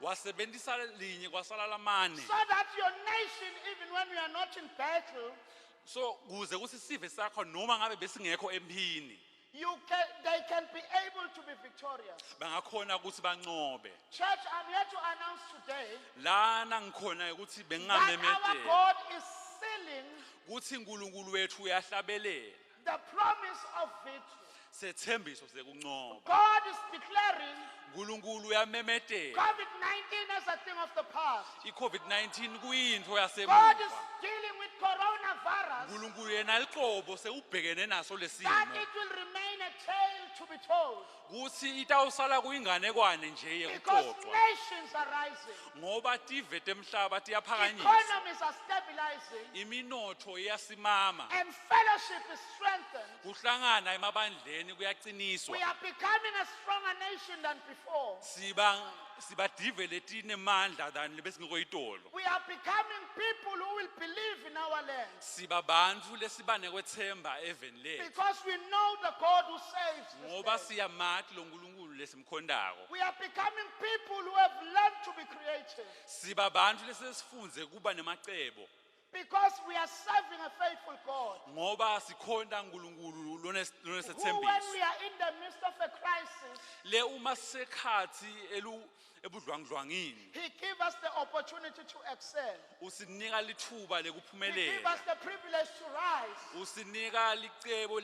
wasebentisa linye kwasala lamane
so that your nation, even when we are not in battle,
so kuze kuthi sive sakho noma ngabe besingekho empini
they can be able to be victorious.
bangakhona ukuthi bancobe
Church, I'm here to announce today
lana ngikhona ukuthi
that our
bengingamemedela
God is sealing
kuthi unkulunkulu wethu uyahlabelela
the promise of victory.
sethembiso sekuncoba
God is declaring
unkulunkulu uyamemedela
COVID-19 as a thing of the past.
i-covid-19 kuyintfo
God
yasemuva
is dealing with coronavirus,
unkulunkulu yena liqobo sewubhekene naso
that
lesimo
it will remain a tale to be told.
kuthi itawusala kuyinganekwane nje
Because
yekuxoxwa
nations are rising,
ngoba tive temhlaba tiyaphakanyiswa
economies are stabilizing,
iminotho iyasimama
and fellowship is strengthened.
kuhlangana emabandleni kuyaciniswa
We are becoming a stronger nation than before.
sibative letinemandla than lebesingekhoyitolo
We are becoming people who will believe in our land
siba bantfu lesibanekwetsemba eveni lethu
because we know the God who saves this
ngoba
land.
siyamati lo nkulunkulu lesimkhondako
We are becoming people who have learned to be creative
siba bantfu lesesifunze kuba nemacebo
because we are serving a faithful God
ngoba sikhonda nkulunkulu
who, when
lonesethembiso
we are in the midst of a crisis,
le uma sekhatsi ebudlwangudlwangini
He gives us the opportunity to excel.
usinika litfuba
He gives
lekuphumelela
us the privilege to rise.
usinika licebo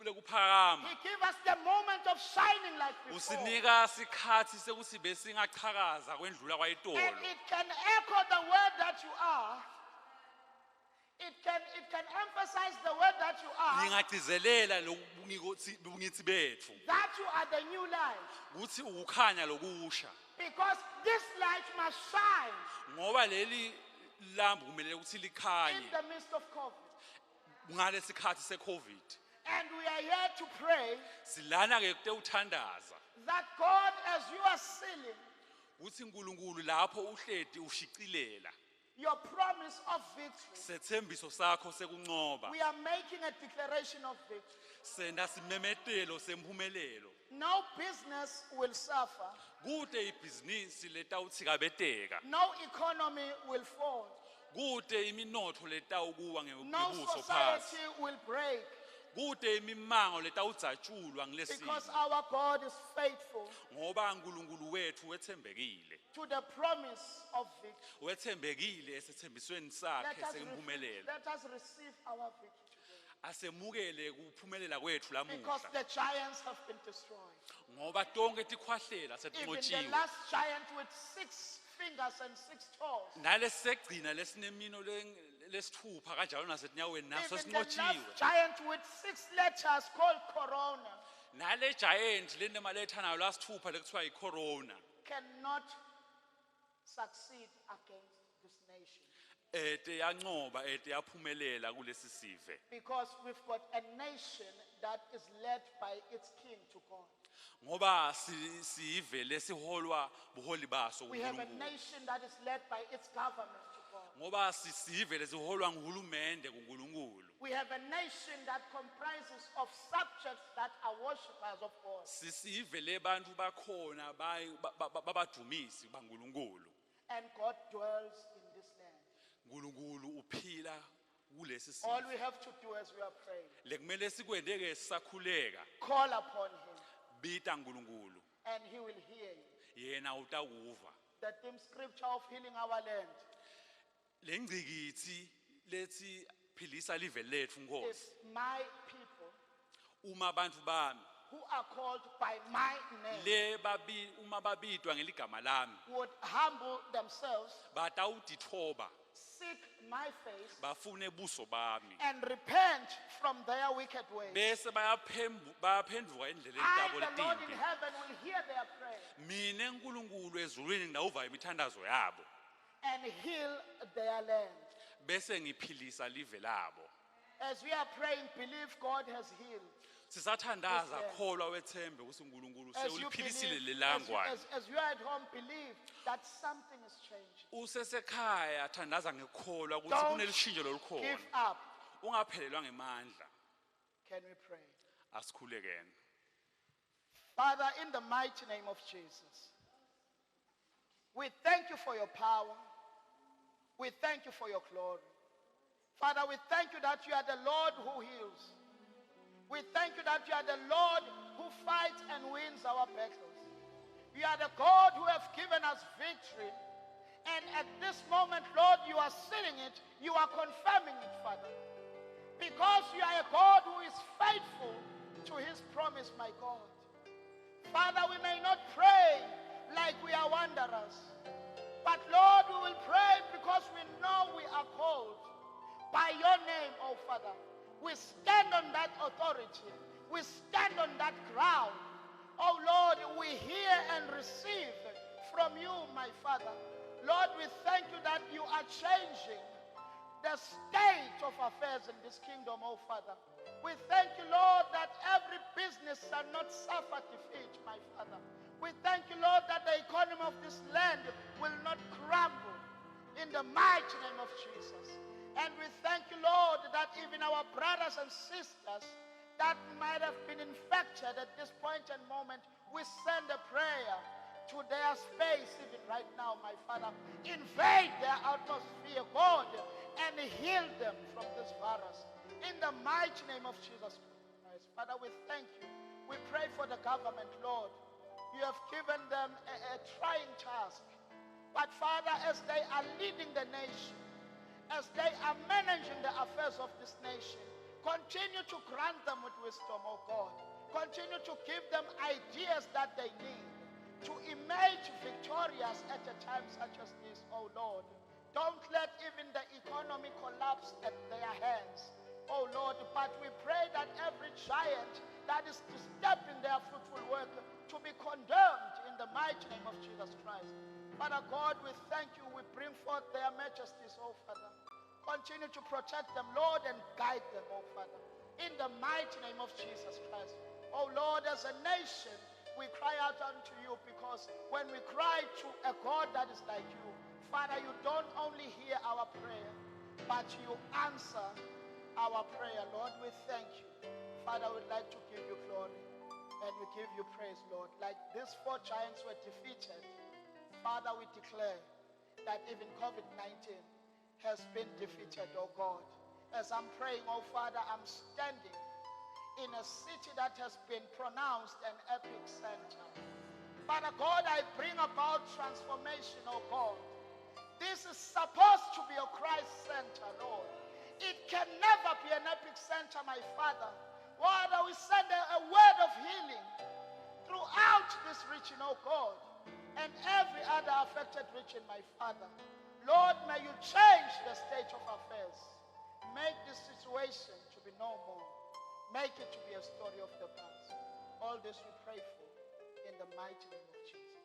lekuphakama
He gives us the moment of shining like before.
usinika sikhatsi sekuthi besingachakaza kwendlula
And
kwayitolo
it can echo the word that you are. It can emphasize the word that you are,
lingagcizelela lobungitsi betfu
that you are the new light.
kutsi ukukhanya lokusha
Because this light must shine
ngoba leli lambu kumele ukuthi
in
likhanye
the midst of COVID.
ngalesikhathi secovid
And we are here to pray
silana-ke kutewuthandaza
that God, as you are sealing
kutsi nkulunkulu lapho uhleti ushicilela
your promise of victory,
sethembiso sakho sekuncoba
we are making a declaration of victory.
senda simemetelo semphumelelo
No business will suffer.
kute ibhizinisi letawutsikabeteka
No economy will fall.
kute iminotho letawukuwa
No
ngebuso phasi
society will break.
kude imimango letawudzatshulwa ngilesimo
Because our God is faithful
ngoba uNkulunkulu wethu wethembekile
to the promise of victory.
wethembekile esethembisweni
Let
sakhe
us,
sempumelelo
let us receive our victory today.
asemukele kuphumelela kwethu
Because
lamuhla
the giants have been destroyed.
ngoba tonke tikhwahlela
Even the
setinqotshiwe
last giant with 6 fingers and 6 toes.
nalesegcina lesinemino lesithupha kanjalo nasetinyaweni naso
Even the
sinqotshiwe
last giant with 6 letters called corona
nale giant lenemaletha nayo lasithupha lekuthiwa yicorona
cannot succeed against this nation.
yanqoba yaphumelela kulesi sive
Because we've got a nation that is led by its king to God.
ngoba sive lesiholwa buholi baso
We have a
kuNkulunkulu
nation that is led by its government to God.
ngoba sive lesiholwa nguhulumende kuNkulunkulu
We have a nation that comprises of subjects that are worshippers of God.
sisive lebantu bakhona babadumisi baNkulunkulu
And God dwells in this land.
uNkulunkulu uphila kulesi
All
sive
we have to do as we are praying,
lekumele sikwendeke sisakhuleka
call upon him
bita uNkulunkulu
and he will hear you.
yena utakuva
The theme scripture of healing our land
lengcikithi lethi philisa live lethu
is
Nkosi
my people
uma abantu bami
who are called by my name
uma babitwa ngeligama lami
would humble themselves,
batawudithoba
seek my face,
bafune buso bami
and repent from their wicked ways.
bese bayaphenduka endleleni
I,
tabo
the Lord in
letimbi
heaven, will hear their prayer
mina enkulunkulu ezulwini ngidawuva imithandazo yabo
and heal their land.
bese ngiphilisa live labo
As we are praying, believe God has healed.
sisathandaza
Yes, sir.
kholwa wethembe ukuthi uNkulunkulu
As you,
sewuliphilisile
believe,
lelangwane
as you are at home, believe that something is changing.
usesekhaya thandaza ngekholwa ukuthi
Don't
kunelishintsho
give
lolukhona
up.
ungaphelelwa ngemandla
Can we pray?
asikhulekene
Father, in the mighty name of Jesus, we thank you for your power. We thank you for your glory. Father, we thank you that you are the Lord who heals. We thank you that you are the Lord who fights and wins our battles. You are the God who has given us victory. And at this moment, Lord, you are sealing it. You are confirming it, Father. Because you are a God who is faithful to his promise, my God. Father, we may not pray like we are wanderers. But Lord, we will pray because we know we are called by your name, oh Father. We stand on that authority. We stand on that ground. Oh Lord, we hear and receive from you, my Father. Lord, we thank you that you are changing the state of affairs in this kingdom, oh Father. We thank you, Lord, that every business shall not suffer defeat, my Father. We thank you, Lord, that the economy of this land will not crumble in the mighty name of Jesus. And we thank you, Lord, that even our brothers and sisters that might have been infected at this point and moment, we send a prayer to their space even right now, my Father. Invade their atmosphere, God, and heal them from this virus. In the mighty name of Jesus Christ. Father, we thank you. We pray for the government, Lord. You have given them a trying task. But Father, as they are leading the nation, as they are managing the affairs of this nation, continue to grant them with wisdom, oh God. Continue to give them ideas that they need to emerge victorious at a time such as this, oh Lord. Don't let even the economy collapse at their hands, oh Lord. But we pray that every giant that is disturbing their fruitful work to be condemned in the mighty name of Jesus Christ. Father God, we thank you. We bring forth their majesties, oh Father. Continue to protect them, Lord, and guide them, oh Father. In the mighty name of Jesus Christ. Oh Lord, as a nation, we cry out unto you because when we cry to a God that is like you, Father, you don't only hear our prayer, but you answer our prayer, Lord. We thank you. Father, we'd like to give you glory and we give you praise, Lord. Like these 4 giants were defeated, Father, we declare that even COVID-19 has been defeated, oh God. As I'm praying, oh Father, I'm standing in a city that has been pronounced an epic center. Father God, I bring about transformation, oh God. This is supposed to be a Christ center, Lord. It can never be an epic center, my Father. Father, we send a word of healing throughout this region, oh God, and every other affected region, my Father. Lord, may you change the state of affairs. Make this situation to be no more. Make it to be a story of the past. All this we pray for in the mighty name of Jesus.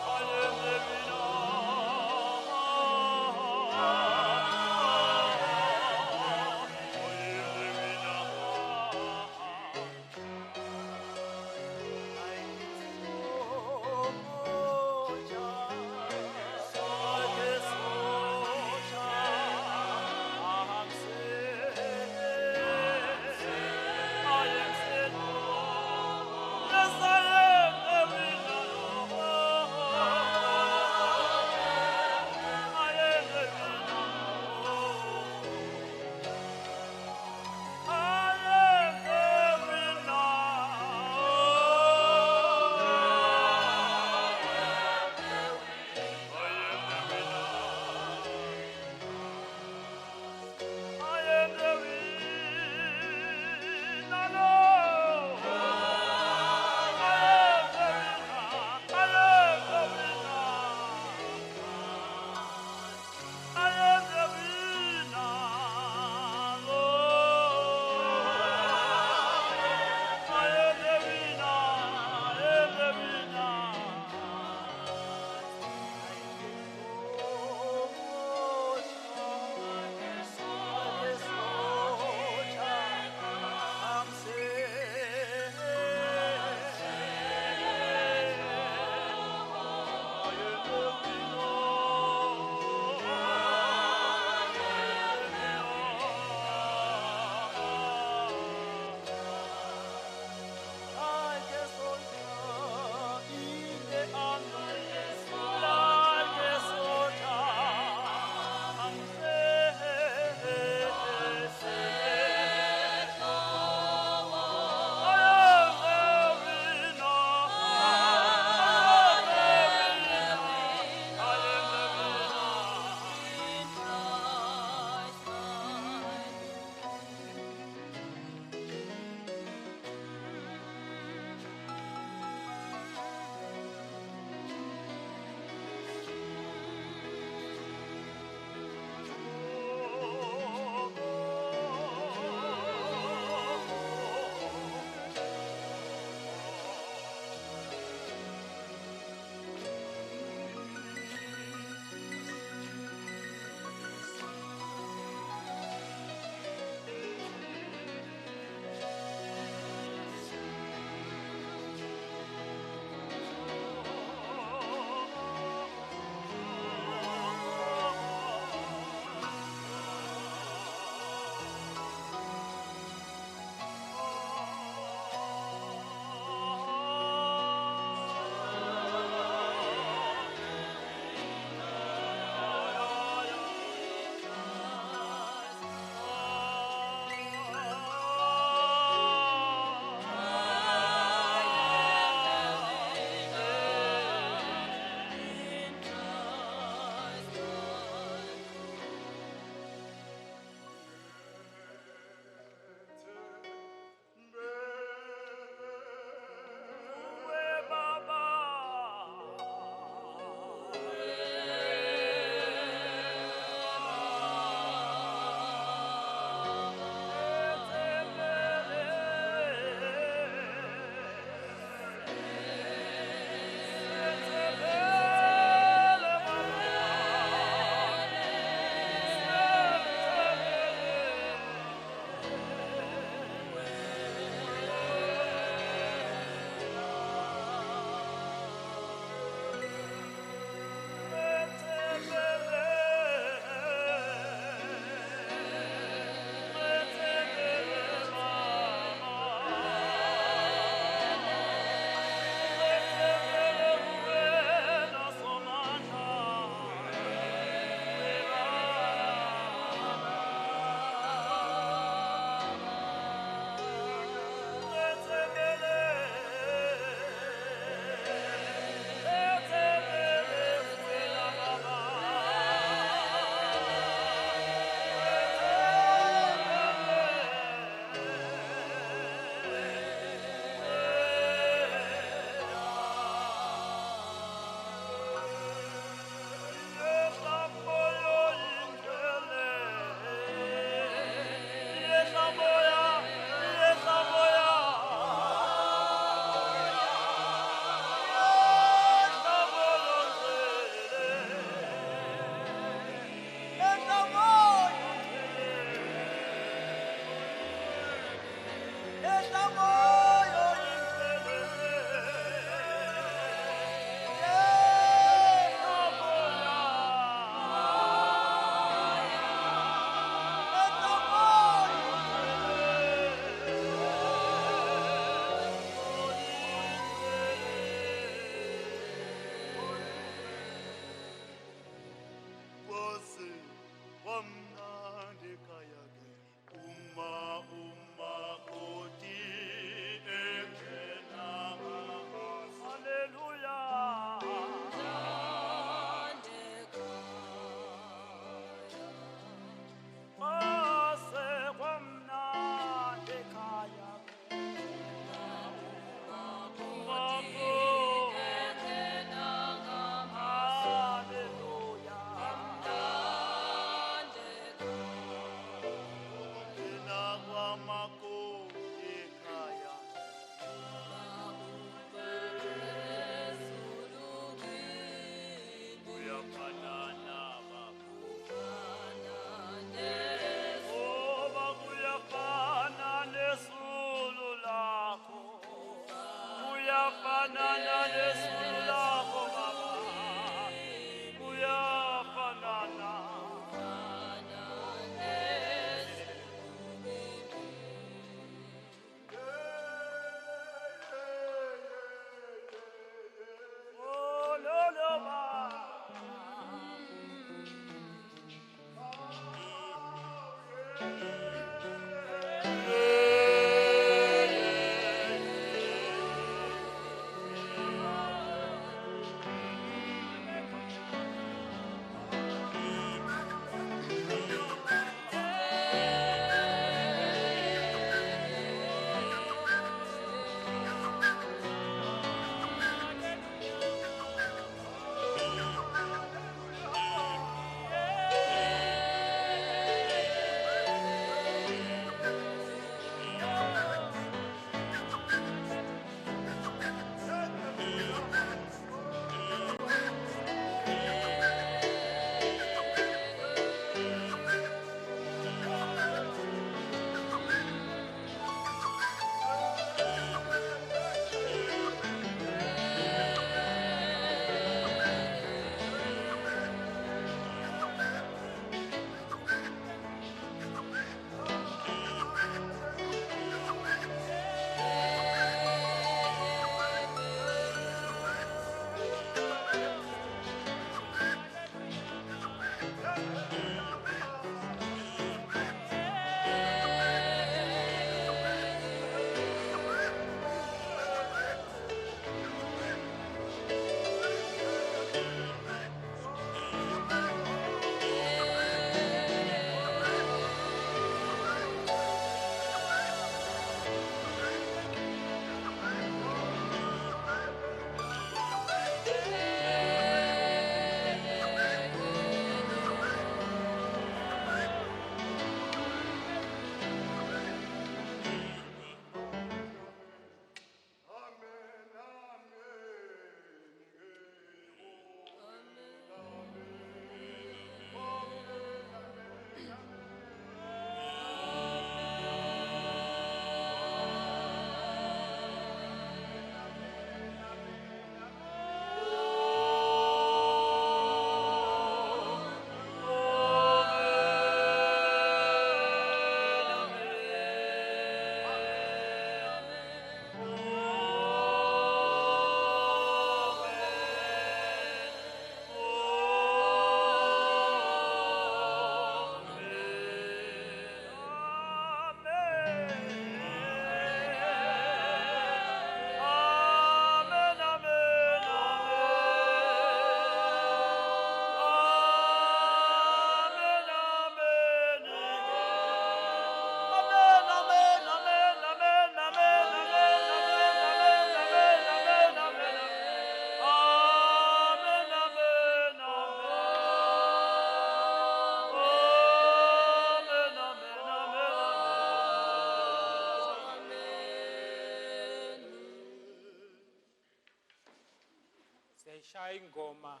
ngishaya ingoma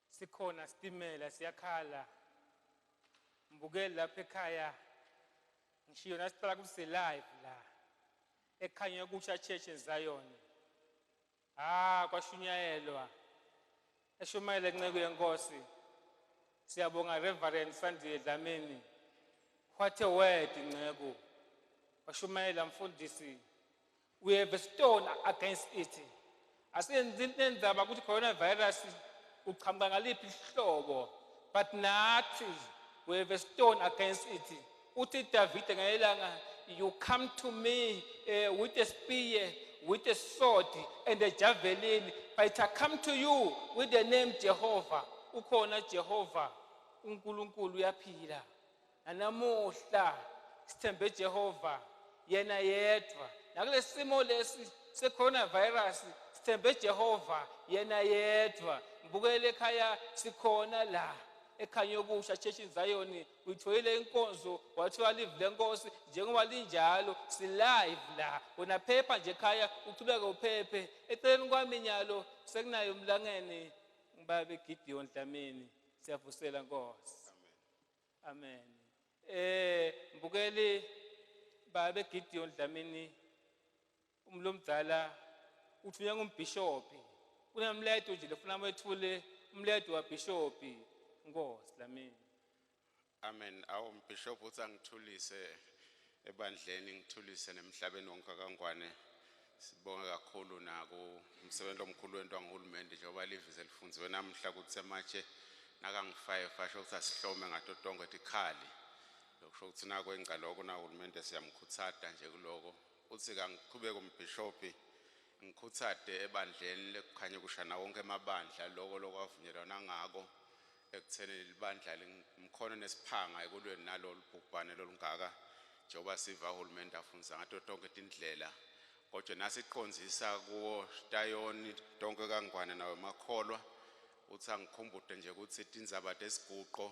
sikhona sitimela siyakhala mbukeli lapha ekhaya ngishiyo nasiqala kuse live la ekhanya kusha church eZion kwashunyayelwa eshumayela enceku yenkosi siyabonga Reverend Sandiwe Dlamini what a word inceku washumayela mfundisi we have a stone against it asenzenza ukuthi coronavirus uqhamuka ngaliphi ihlobo but nathi we have a stone against it uthi David ngelanga you come to me with a spear with a sword and a javelin but I come to you with the name Jehovah ukhona Jehovah uNkulunkulu uyaphila namuhla sithembe Jehovah yena yedwa nakule simo lesi se coronavirus sithembe Jehovah yena yedwa mbukele ekhaya sikhona la ekhanya okusha church eZion uyithoyile inkonzo wathiwa live lenkosi njengoba linjalo si live la wena phepha nje ekhaya uqhubeka uphephe eceleni kwami nyalo sekunayo umlangene ngibabe Gideon Dlamini siyavusela Nkosi amen mbukele babe Gideon Dlamini umlomdala uthunywa ngumbishop kunamledo nje lefuna wethule umledo wabishop Nkosi Dlamini
amen awu mbishop uthi angithulise ebandleni ngithulise nemhlabeni wonke kaNgwane sibonga kakhulu nako umsebenzi omkhulu wento ngahulumende njengoba livize lifunziwe namhla ukuthi sematshe nakangi5 asho ukuthi asihlome ngato tonke tikhali lokusho ukuthi nako engcaloko na uhulumende siyamkhutsata nje kuloko uthi kangiqhubeke umbishopi ngikhutsate ebandleni lekukhanya kushana wonke emabandla lokho avunyelwana ngako ekutheni libandla limkhono nesiphanga ekulweni nalolu bhubhane lolungaka njengoba siva uhulumende afunza ngato tonke indlela kodwa nasiqonzisa kuwo Stayoni tonke kaNgwane nawe makholwa uthi angikhumbude nje ukuthi indzaba desiguqo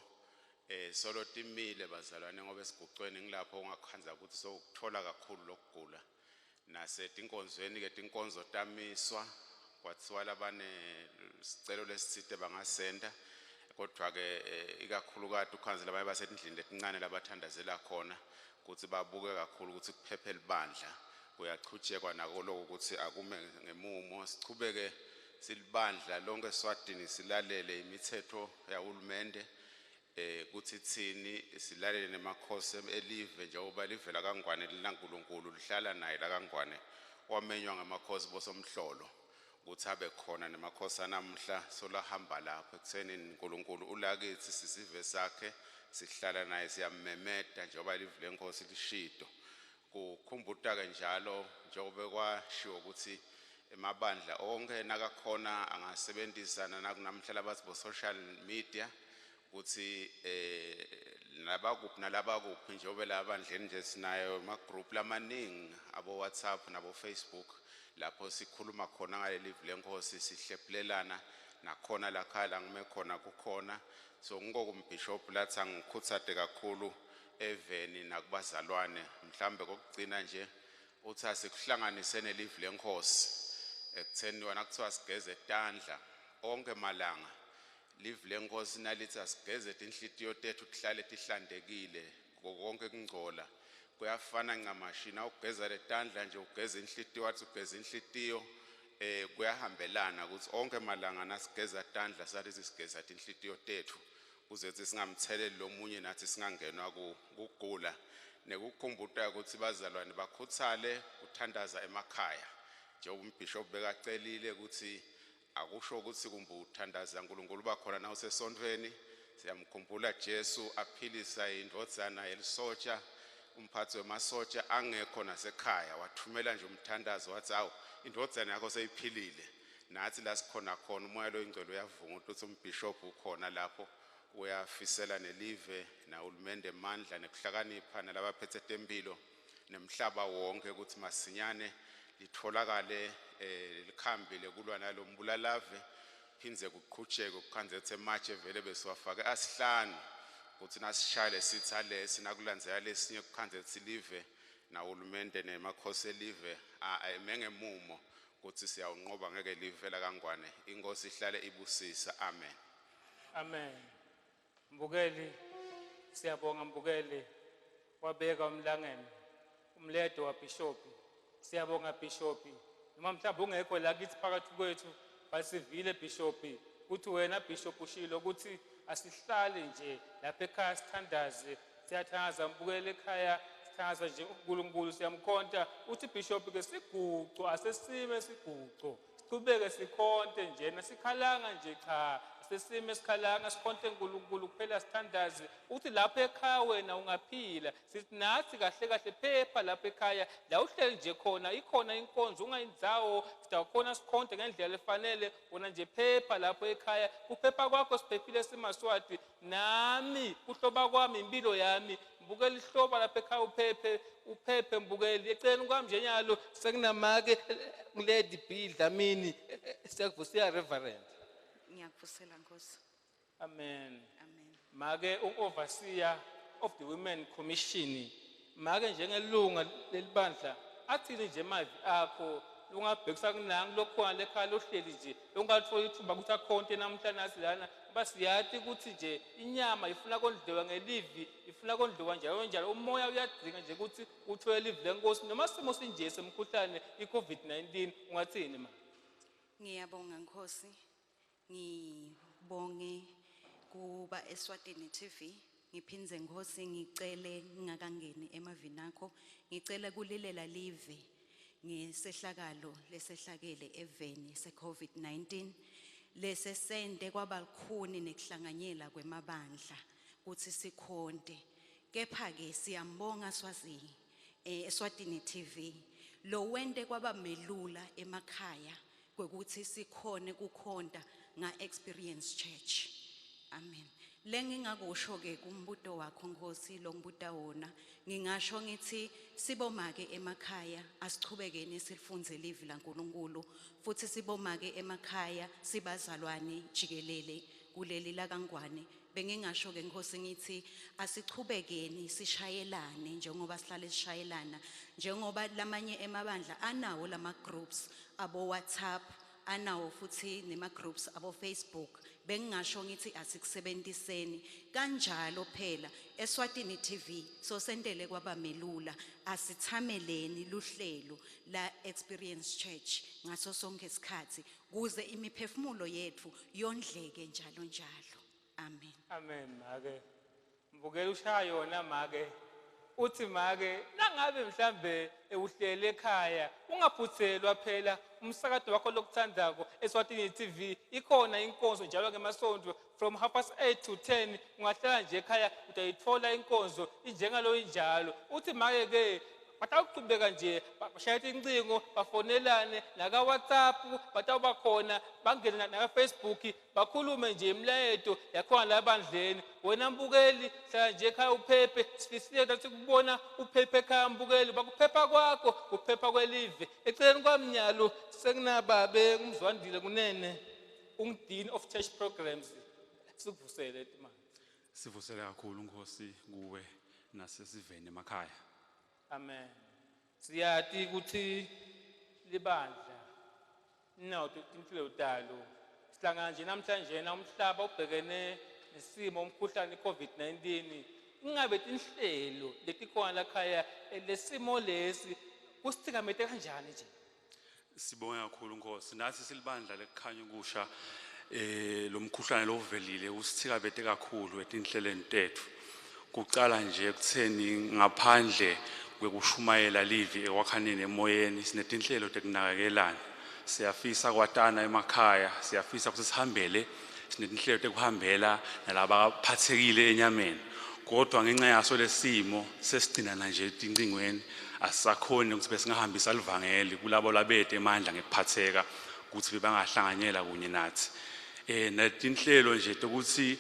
solo timile bazalwane ngoba esiguqweni ngilapho ungakhanza ukuthi sokuthola kakhulu lokugula nase tinkonzweni ke tinkonzo tamiswa kwathiwa labane sicelo lesithide bangasenda kodwa ke ikakhulukazi ukhanzela baye basendlini letincane labathandazela khona ukuthi babuke kakhulu ukuthi kuphephe libandla kuyachutshekwa nako lokho ukuthi akume ngemumo sichubeke silibandla lonke eSwatini silalele imithetho yahulumende kuthi thini silalele nemakhosi elive njengoba live la kaNgwane linaNkulunkulu lihlala naye la kaNgwane wamenywa ngamakhosi bosomhlolo ukuthi abe khona nemakhosi anamhla solahamba lapho ekutheni uNkulunkulu ulakithi sisive sakhe sihlala naye siyamemeda njengoba live lenkosi lishido kukhumbuta ke njalo njengoba kwashiwo ukuthi emabandla onke nakakhona angasebenzisana nakunamhla bathi bo social media ukuthi nalabakuphi njengoba labandleni nje sinayo ama group lamaningi abo WhatsApp nabo Facebook lapho sikhuluma khona ngale live lenkosi sihlephulelana nakhona lakhala ngime khona kukhona so ngikokumbishop lathi angikhutsate kakhulu eveni nakubazalwane mhlambe kokugcina nje uthi asikuhlanganise nelive lenkosi ekutheni wona kuthiwa sigeze tandla onke malanga live lenkosi nalithi asigeze inhlitiyo tethu kuhlale tihlandekile konke kungcola kuyafana ngamashina ukugeza letandla nje ugeza inhlitiyo wathi ugeza inhlitiyo kuyahambelana ukuthi onke malanga nasigeza tandla sathi sigeza inhlitiyo tethu uzethi singamtheleli lomunye nathi singangenwa kugula nekukhumbuta ukuthi bazalwane bakhuthale kuthandaza emakhaya njengoba umbishop bekacelile ukuthi akusho ukuthi kumbe uthandaza uNkulunkulu bakhona na usesontweni siyamkhumbula Jesu aphilisa indvodzana elisotsha umphathi wemasotsha angekho nasekhaya wathumela nje umthandazo wathi awu indvodzana yakho seyiphilile nathi la sikhona khona umoya lo ingcelo uyavunga ukuthi umbishop ukhona lapho uyafisela nelive na uhulumende emandla nekuhlakanipha nalabaphethe tempilo nemhlaba wonke ukuthi masinyane litholakale likhambile kulwa nalombulalave phinze kuqhutsheke ukukhanze ethe matshe vele besiwafake asihlanu ukuthi nasishale sithale sinakulandzela lesinye kukhanze ethi live na uhulumende nemakhosi elive emengemumo ukuthi siyawunqoba ngeke livela kaNgwane. Inkosi ihlale ibusisa. Amen.
Amen. Mbukeli, siyabonga Mbukeli wabeka umlangene umledo wabishopi. Siyabonga bishopi. Noma mhlawumbe ungekho la kithi phakathi kwethu basivile bishopi ukuthi wena bishop ushilo ukuthi asihlale nje lapha ekhaya sithandaze. Siyathandaza Mbukeli ekhaya sithandaza nje uNkulunkulu siyamkhonta uthi bishop ke siguqo asesime siguqo siqhubeke sikhonte nje nasikhalanga nje cha sesime sikhalanga sikhonte uNkulunkulu kuphela sithandaze uthi lapha ekhaya wena ungaphila sithi nathi kahle kahle phepha lapha ekhaya la uhleli nje khona ikhona inkonzo ungayindzawo sitakhona sikhonte ngendlela efanele wona nje phepha lapha ekhaya kuphepha kwakho siphephile simaswati nami kuhloba kwami impilo yami Mbukeli ihloba lapha ekhaya uphephe Mbukeli eceleni kwami nje nyalo sekunamake kuledi bidla mini sekuvusiya reverend.
Ngiyakuvusela Nkosi.
Amen.
Amen.
Make overseer of the Women Commission make njengelunga lelibandla athini nje mavi akho ungabhekisa kunangi lokho lekhaya lohleli nje ungathola ithuba ukuthi akhonte namhlanje lana basiyati ukuthi nje inyama ifuna kondliwa ngelivi ifuna kondliwa njalo umoya uyadinga nje ukuthi uthole livi lenkosi noma simo sinje semkhuhlane iCovid-19 ungathini ma?
Ngiyabonga Nkosi. Ngibonge kuba eSwatini TV. Ngiphinze Nkosi ngicele ngingakangeni emavini akho. Ngicela kulilela live ngesehlakalo lesehlakele eveni seCovid-19 lesesende kwabalukhuni nekuhlanganyela kwemabandla ukuthi sikhonte. Kepha ke siyambonga eSwatini TV lo wende kwabamelula emakhaya kwekuthi sikhone kukhonta nga-Experience Church. Amen. Lengingakusho ke kumbuto wakho Nkosi lo ngibuta wona ngingasho ngithi sibomake emakhaya asichubekeni silifunze livi laNkulunkulu futhi sibomake emakhaya sibazalwane jikelele kuleli la kaNgwane bengingasho ke Nkosi ngithi asichubekeni sishayelane njengoba sihlale sishayelana njengoba lamanye emabandla anawo lama groups abo WhatsApp anawo futhi nema groups abo Facebook bengingasho ngithi asikusebenziseni kanjalo phela eSwatini TV so sendele kwabamelula asithameleni luhlelo la Experience Church ngaso sonke isikhathi kuze imiphefumulo yethu yondleke njalo njalo. Amen.
Amen. Make Mbukeli ushaya yona make uthi make nangabe mhlambe uhlele ekhaya ungaphuthelwa phela umsakado wakho lokuthandako eSwatini TV ikhona inkonzo njalo ngemasonto from 8:30 to 10 ungahlala nje ekhaya utayithola inkonzo injengalo injalo uthi make ke batawuqhubeka nje bashayela incingo bafonelane naka WhatsApp batawuba khona bangena na Facebook bakhulume nje imlayeto yakhona labandleni wena Mbukeli hlala nje ekhaya uphephe sifisile ukuthi kubona uphephe ekhaya Mbukeli bakuphepha kwakho kuphepha kwelive eceleni kwamnyalo sekunababe kumzwandile kunene ungdean of church programs sikuvusele imali
Sivusele kakhulu Nkosi kuwe nasesiveni emakhaya.
Amen. Siyati ukuthi libandla nawo impilo talo sihlangana nje namhlanje na umhlaba ubhekene nesimo umkhuhlane iCovid-19 ingabe inhlelo letikhona lakhaya lesimo lesi kusithikamete kanjani nje?
Sibonga kakhulu Nkosi nathi silibandla lekukhanya ukusha lo mkhuhlane lovelile usithikabete kakhulu etinhlelweni tethu. Kucala nje ekutheni ngaphandle kwekushumayela livi ekwakhaneni emoyeni sinetinhlelo tekunakekelana siyafisa kwatana emakhaya siyafisa ukuthi sihambele sinetinhlelo tekuhambela nalaba phathekile enyameni kodwa ngenxa yaso lesimo sesigcina nje tincingweni asisakhoni ukuthi besingahambisa livangeli kulabo labethe emandla ngekuphatheka ukuthi bangahlanganyela kunye nathi netinhlelo nje ukuthi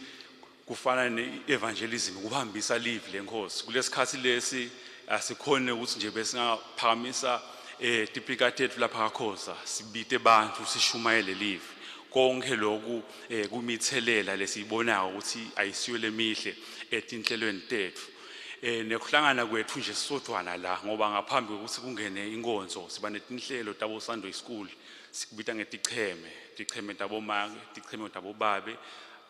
kufana ne-evangelism ukuhambisa live lenkosi kulesikhathi lesi asikhone ukuthi nje besingaphakamisa tipikati ethu lapha kakhoza sibite abantu sishumayele live konke lokhu kumithelela lesibonayo ukuthi ayisiyo lemihle etinhlelweni tethu nekuhlangana kwethu nje sisodwana la ngoba ngaphambi kokuthi kungene inkonzo siba netinhlelo tabo Sunday school sikubita ngeticheme tabomake ticheme tabobabe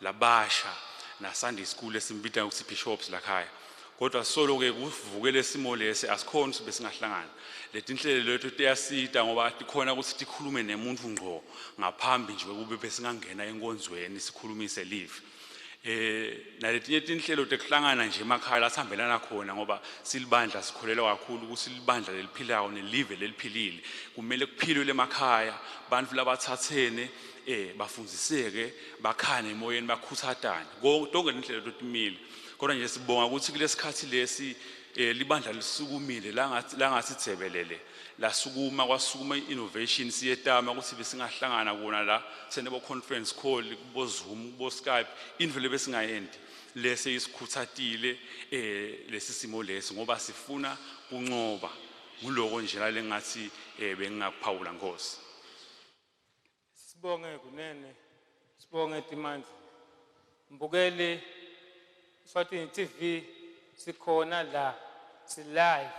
labasha na Sunday school esimbita ukuthi bishops lakhaya kodwa solo ke kuvukele simo lesi asikhona sibe singahlangana letinhlelo lethu tiyasita ngoba tikhona ukuthi tikhulume nemuntu ngqo ngaphambi nje kube besingangena enkonzweni sikhulumise live naletinye tinhlelo tekuhlangana nje emakhaya lasihambelana khona ngoba silibandla sikholelwa kakhulu ukuthi silibandla leliphilayo nelive leliphilile kumele kuphilwe emakhaya abantu labathathene bafundziseke bakhane emoyeni bakhuthatane konke inhlelo totimile kodwa nje sibonga ukuthi kulesikhathi lesi libandla lisukumile langathi dzebelele lasukuma kwasukuma innovation siyetama ukuthi besingahlangana kona la senebo conference call kubo Zoom kubo Skype indlela besingayendi lese isikhuthathile lesi simo lesi ngoba sifuna kuncoba nguloko nje la lengathi bengingaphawula Nkosi.
Sibonge kunene sibonge Timandla mbukele Swatini TV sikhona la si live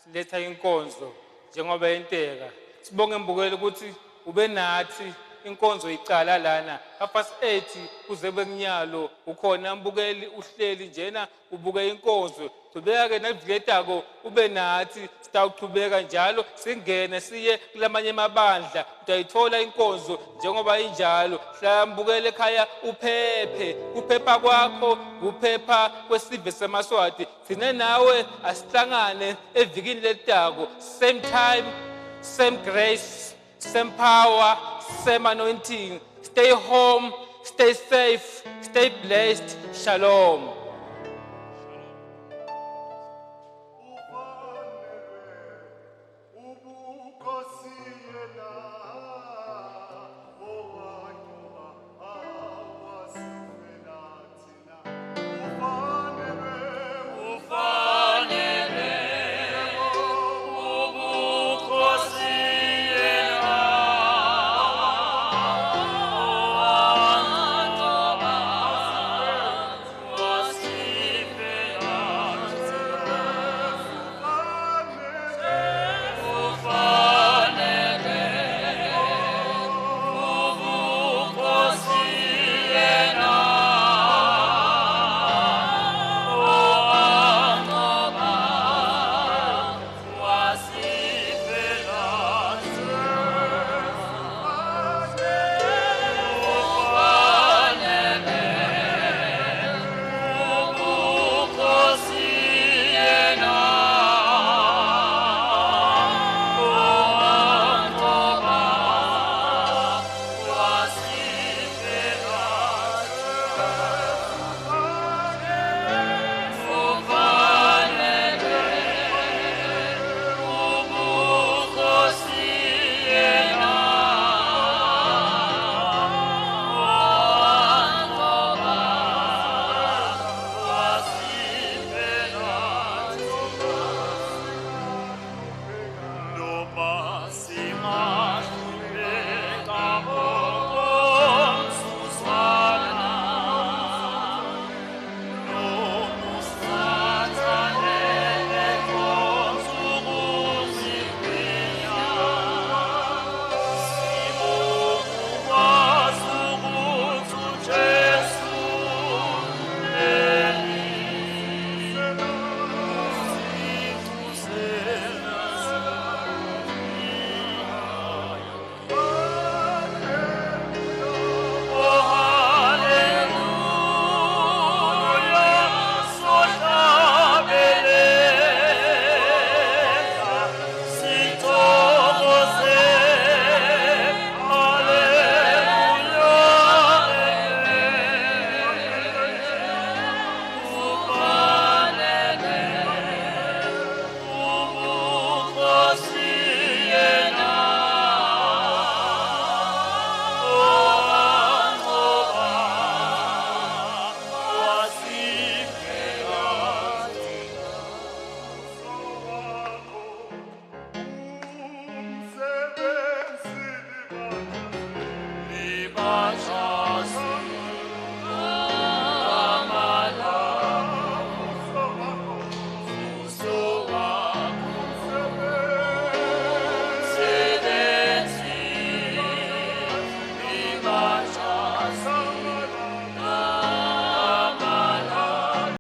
siletha inkonzo njengoba enteka sibonge mbukele ukuthi ube nathi inkonzo icala lana @8 kuze bekunyalo ukhona mbukeli uhleli njena ubuke inkonzo qhubeka ke naviletako ube nathi sitawuqhubeka njalo singene siye kulamanye amabandla utayithola inkonzo njengoba injalo hlambukele ekhaya uphephe kuphepha kwakho kuphepha kwesive semaswati sine nawe asihlangane evikini letako same time same grace same power same anointing stay home stay safe stay blessed shalom.
Libasha